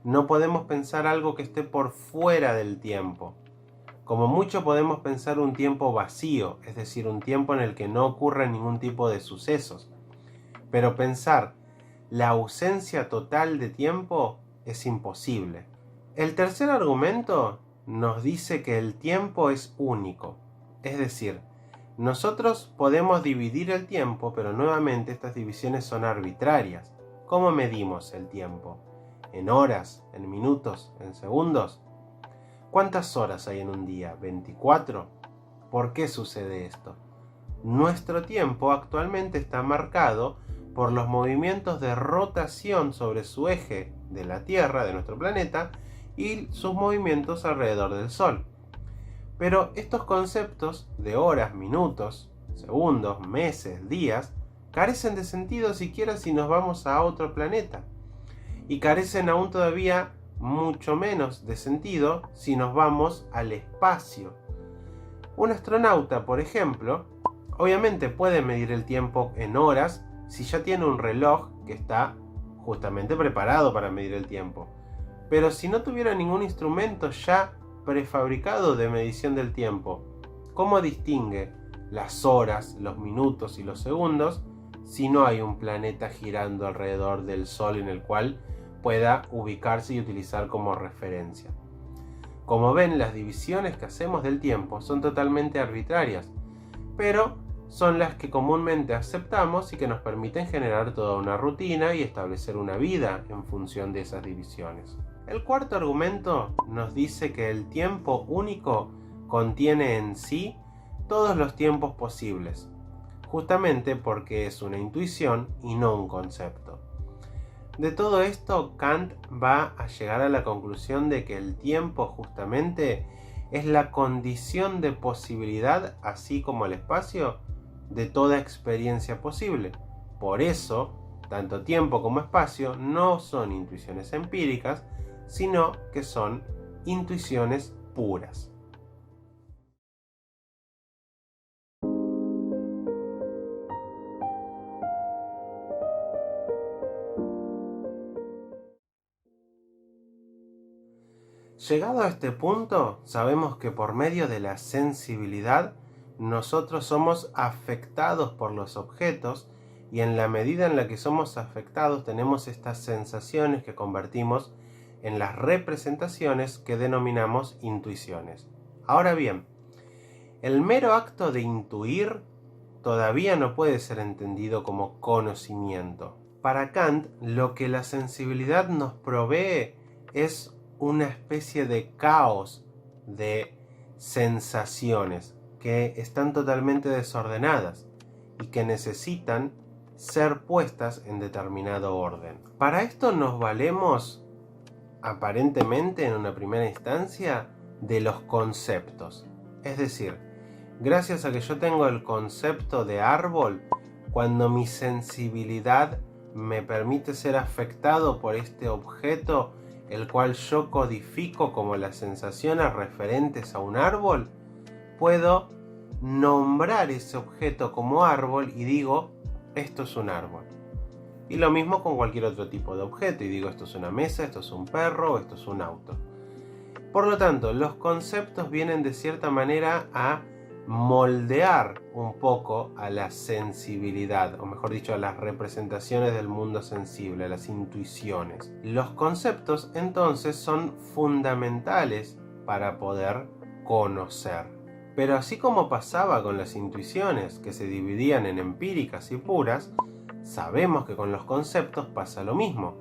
No podemos pensar algo que esté por fuera del tiempo. Como mucho podemos pensar un tiempo vacío, es decir, un tiempo en el que no ocurre ningún tipo de sucesos. Pero pensar la ausencia total de tiempo es imposible. El tercer argumento nos dice que el tiempo es único. Es decir, nosotros podemos dividir el tiempo, pero nuevamente estas divisiones son arbitrarias. ¿Cómo medimos el tiempo? ¿En horas? ¿En minutos? ¿En segundos? ¿Cuántas horas hay en un día? ¿24? ¿Por qué sucede esto? Nuestro tiempo actualmente está marcado por los movimientos de rotación sobre su eje de la Tierra, de nuestro planeta, y sus movimientos alrededor del Sol. Pero estos conceptos de horas, minutos, segundos, meses, días, carecen de sentido siquiera si nos vamos a otro planeta. Y carecen aún todavía mucho menos de sentido si nos vamos al espacio. Un astronauta, por ejemplo, obviamente puede medir el tiempo en horas si ya tiene un reloj que está justamente preparado para medir el tiempo. Pero si no tuviera ningún instrumento ya prefabricado de medición del tiempo, ¿cómo distingue las horas, los minutos y los segundos si no hay un planeta girando alrededor del Sol en el cual pueda ubicarse y utilizar como referencia? Como ven, las divisiones que hacemos del tiempo son totalmente arbitrarias, pero son las que comúnmente aceptamos y que nos permiten generar toda una rutina y establecer una vida en función de esas divisiones. El cuarto argumento nos dice que el tiempo único contiene en sí todos los tiempos posibles, justamente porque es una intuición y no un concepto. De todo esto, Kant va a llegar a la conclusión de que el tiempo justamente es la condición de posibilidad, así como el espacio, de toda experiencia posible. Por eso, tanto tiempo como espacio no son intuiciones empíricas, sino que son intuiciones puras. Llegado a este punto, sabemos que por medio de la sensibilidad nosotros somos afectados por los objetos y en la medida en la que somos afectados tenemos estas sensaciones que convertimos en las representaciones que denominamos intuiciones. Ahora bien, el mero acto de intuir todavía no puede ser entendido como conocimiento. Para Kant, lo que la sensibilidad nos provee es una especie de caos de sensaciones que están totalmente desordenadas y que necesitan ser puestas en determinado orden. Para esto nos valemos aparentemente en una primera instancia de los conceptos. Es decir, gracias a que yo tengo el concepto de árbol, cuando mi sensibilidad me permite ser afectado por este objeto, el cual yo codifico como las sensaciones referentes a un árbol, puedo nombrar ese objeto como árbol y digo, esto es un árbol. Y lo mismo con cualquier otro tipo de objeto, y digo, esto es una mesa, esto es un perro, esto es un auto. Por lo tanto, los conceptos vienen de cierta manera a moldear un poco a la sensibilidad, o mejor dicho, a las representaciones del mundo sensible, a las intuiciones. Los conceptos entonces son fundamentales para poder conocer. Pero así como pasaba con las intuiciones, que se dividían en empíricas y puras, sabemos que con los conceptos pasa lo mismo.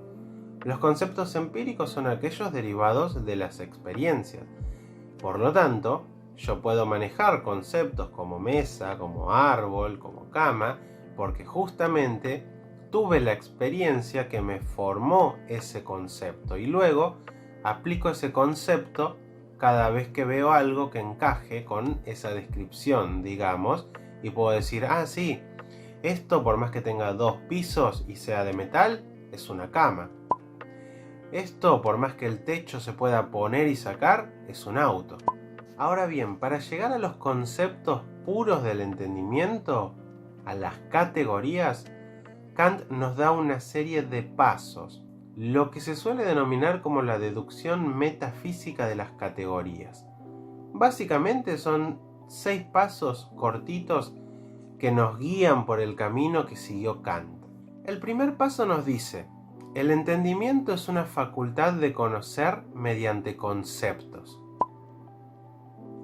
Los conceptos empíricos son aquellos derivados de las experiencias. Por lo tanto, yo puedo manejar conceptos como mesa, como árbol, como cama, porque justamente tuve la experiencia que me formó ese concepto y luego aplico ese concepto cada vez que veo algo que encaje con esa descripción, digamos, y puedo decir, ah, sí, esto por más que tenga 2 pisos y sea de metal, es una cama. Esto por más que el techo se pueda poner y sacar, es un auto. Ahora bien, para llegar a los conceptos puros del entendimiento, a las categorías, Kant nos da una serie de pasos, lo que se suele denominar como la deducción metafísica de las categorías. Básicamente son 6 pasos cortitos que nos guían por el camino que siguió Kant. El primer paso nos dice, el entendimiento es una facultad de conocer mediante conceptos.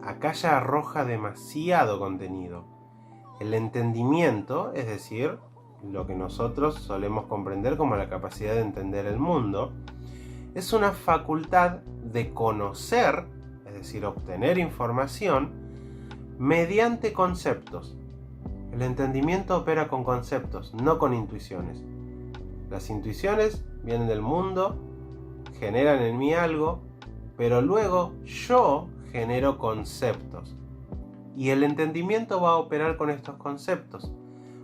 Acá ya arroja demasiado contenido. El entendimiento, es decir, lo que nosotros solemos comprender como la capacidad de entender el mundo, es una facultad de conocer, es decir, obtener información, mediante conceptos. El entendimiento opera con conceptos, no con intuiciones. Las intuiciones vienen del mundo, generan en mí algo, pero luego yo genero conceptos. Y el entendimiento va a operar con estos conceptos.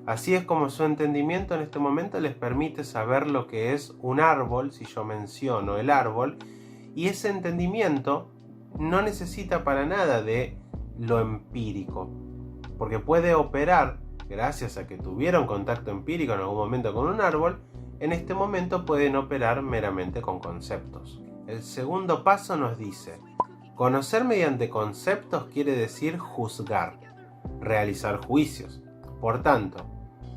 Así es como su entendimiento en este momento les permite saber lo que es un árbol, si yo menciono el árbol, y ese entendimiento no necesita para nada de lo empírico, porque puede operar, gracias a que tuvieron contacto empírico en algún momento con un árbol, en este momento pueden operar meramente con conceptos. El segundo paso nos dice, conocer mediante conceptos quiere decir juzgar, realizar juicios. Por tanto,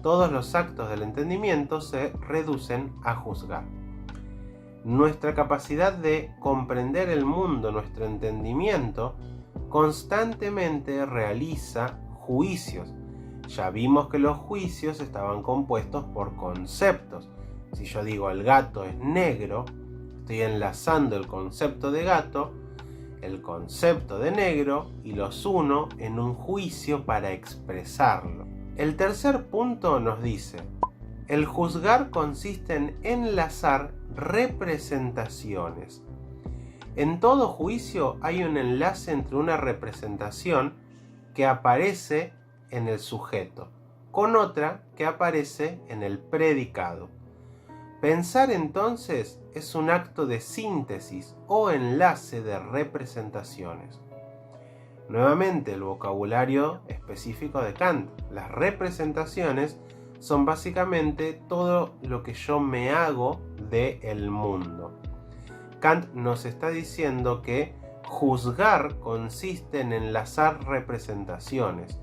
todos los actos del entendimiento se reducen a juzgar. Nuestra capacidad de comprender el mundo, nuestro entendimiento, constantemente realiza juicios. Ya vimos que los juicios estaban compuestos por conceptos. Si yo digo el gato es negro, estoy enlazando el concepto de gato, el concepto de negro y los uno en un juicio para expresarlo. El tercer punto nos dice, el juzgar consiste en enlazar representaciones. En todo juicio hay un enlace entre una representación que aparece en el sujeto con otra que aparece en el predicado. Pensar entonces es un acto de síntesis o enlace de representaciones. Nuevamente el vocabulario específico de Kant. Las representaciones son básicamente todo lo que yo me hago del mundo. Kant nos está diciendo que juzgar consiste en enlazar representaciones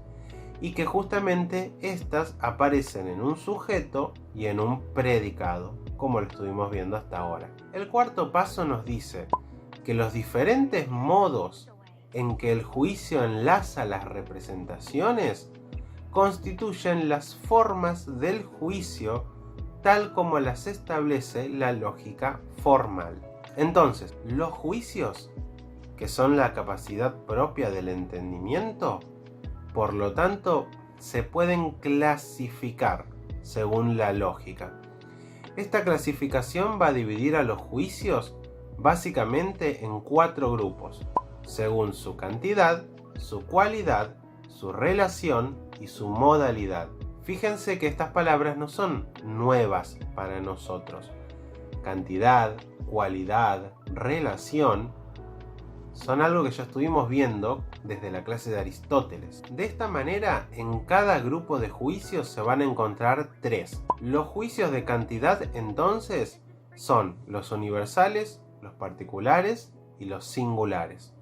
y que justamente estas aparecen en un sujeto y en un predicado, como lo estuvimos viendo hasta ahora. El cuarto paso nos dice que los diferentes modos en que el juicio enlaza las representaciones constituyen las formas del juicio tal como las establece la lógica formal. Entonces, los juicios, que son la capacidad propia del entendimiento, por lo tanto, se pueden clasificar según la lógica. Esta clasificación va a dividir a los juicios básicamente en 4 grupos, según su cantidad, su cualidad, su relación y su modalidad. Fíjense que estas palabras no son nuevas para nosotros. Cantidad, cualidad, relación son algo que ya estuvimos viendo desde la clase de Aristóteles. De esta manera, en cada grupo de juicios se van a encontrar tres. Los juicios de cantidad, entonces, son los universales, los particulares y los singulares.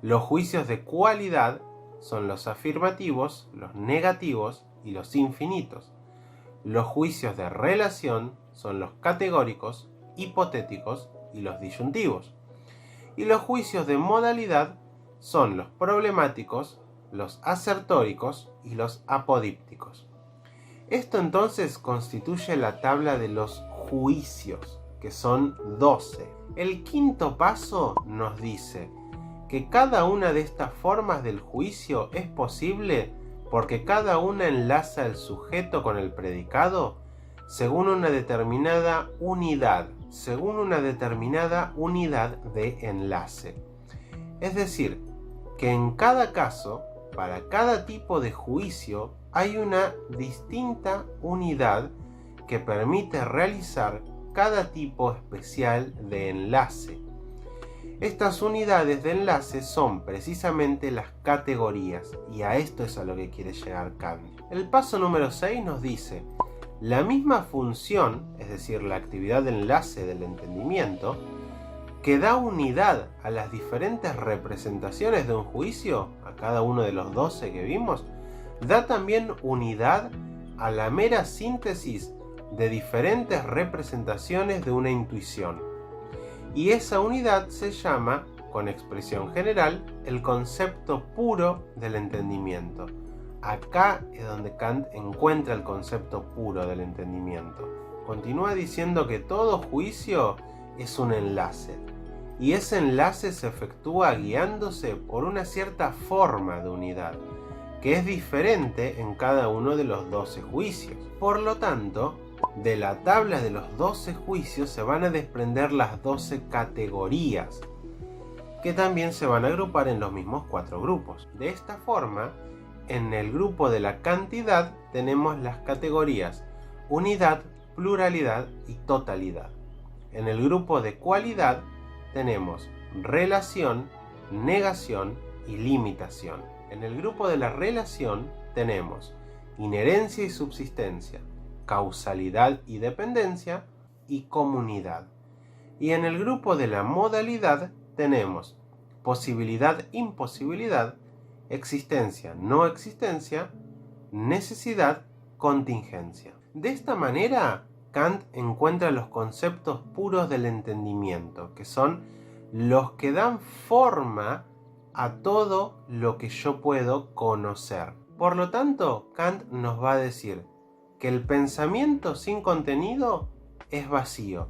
Los juicios de cualidad son los afirmativos, los negativos y los infinitos. Los juicios de relación son los categóricos, hipotéticos y los disyuntivos. Y los juicios de modalidad son los problemáticos, los asertóricos y los apodípticos. Esto entonces constituye la tabla de los juicios, que son 12. El quinto paso nos dice que cada una de estas formas del juicio es posible porque cada una enlaza el sujeto con el predicado según una determinada unidad de enlace. Es decir, que en cada caso, para cada tipo de juicio, hay una distinta unidad que permite realizar cada tipo especial de enlace. Estas unidades de enlace son precisamente las categorías, y a esto es a lo que quiere llegar Kant. El paso número 6 nos dice: la misma función, es decir, la actividad de enlace del entendimiento, que da unidad a las diferentes representaciones de un juicio, a cada uno de los 12 que vimos, da también unidad a la mera síntesis de diferentes representaciones de una intuición. Y esa unidad se llama, con expresión general, el concepto puro del entendimiento. Acá es donde Kant encuentra el concepto puro del entendimiento. Continúa diciendo que todo juicio es un enlace, y ese enlace se efectúa guiándose por una cierta forma de unidad, que es diferente en cada uno de los 12 juicios. Por lo tanto, de la tabla de los 12 juicios se van a desprender las 12 categorías, que también se van a agrupar en los mismos 4 grupos. De esta forma, en el grupo de la cantidad tenemos las categorías unidad, pluralidad y totalidad. En el grupo de cualidad tenemos relación, negación y limitación. En el grupo de la relación tenemos inherencia y subsistencia, causalidad y dependencia y comunidad. Y en el grupo de la modalidad tenemos posibilidad, imposibilidad, existencia, no existencia, necesidad, contingencia. De esta manera, Kant encuentra los conceptos puros del entendimiento, que son los que dan forma a todo lo que yo puedo conocer. Por lo tanto, Kant nos va a decir que el pensamiento sin contenido es vacío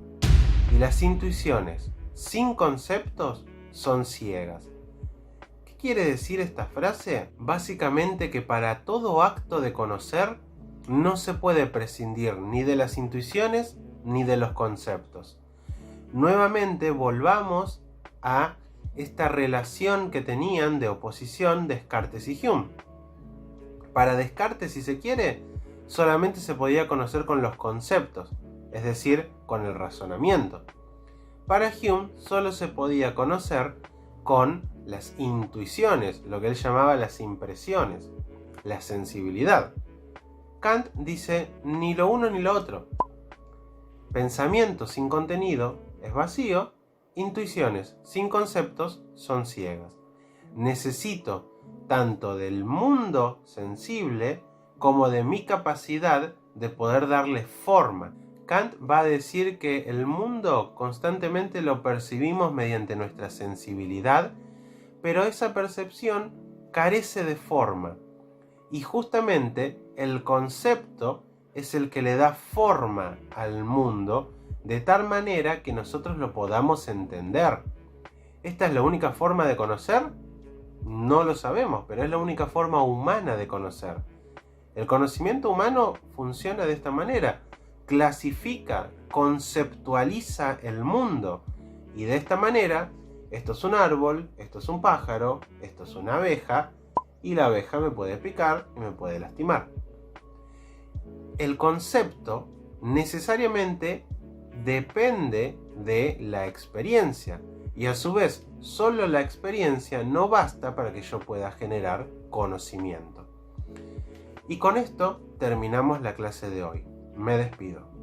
y las intuiciones sin conceptos son ciegas. ¿Qué quiere decir esta frase? Básicamente que para todo acto de conocer no se puede prescindir ni de las intuiciones ni de los conceptos. Nuevamente volvamos a esta relación que tenían de oposición Descartes y Hume. Para Descartes, si se quiere, solamente se podía conocer con los conceptos, es decir, con el razonamiento. Para Hume solo se podía conocer con las intuiciones, lo que él llamaba las impresiones, la sensibilidad. Kant dice ni lo uno ni lo otro. Pensamiento sin contenido es vacío, intuiciones sin conceptos son ciegas. Necesito tanto del mundo sensible como de mi capacidad de poder darle forma. Kant va a decir que el mundo constantemente lo percibimos mediante nuestra sensibilidad, pero esa percepción carece de forma. Y justamente el concepto es el que le da forma al mundo de tal manera que nosotros lo podamos entender. ¿Esta es la única forma de conocer? No lo sabemos, pero es la única forma humana de conocer. El conocimiento humano funciona de esta manera. Clasifica, conceptualiza el mundo. Y de esta manera, esto es un árbol, esto es un pájaro, esto es una abeja, y la abeja me puede picar y me puede lastimar. El concepto necesariamente depende de la experiencia. Y a su vez, solo la experiencia no basta para que yo pueda generar conocimiento. Y con esto terminamos la clase de hoy. Me despido.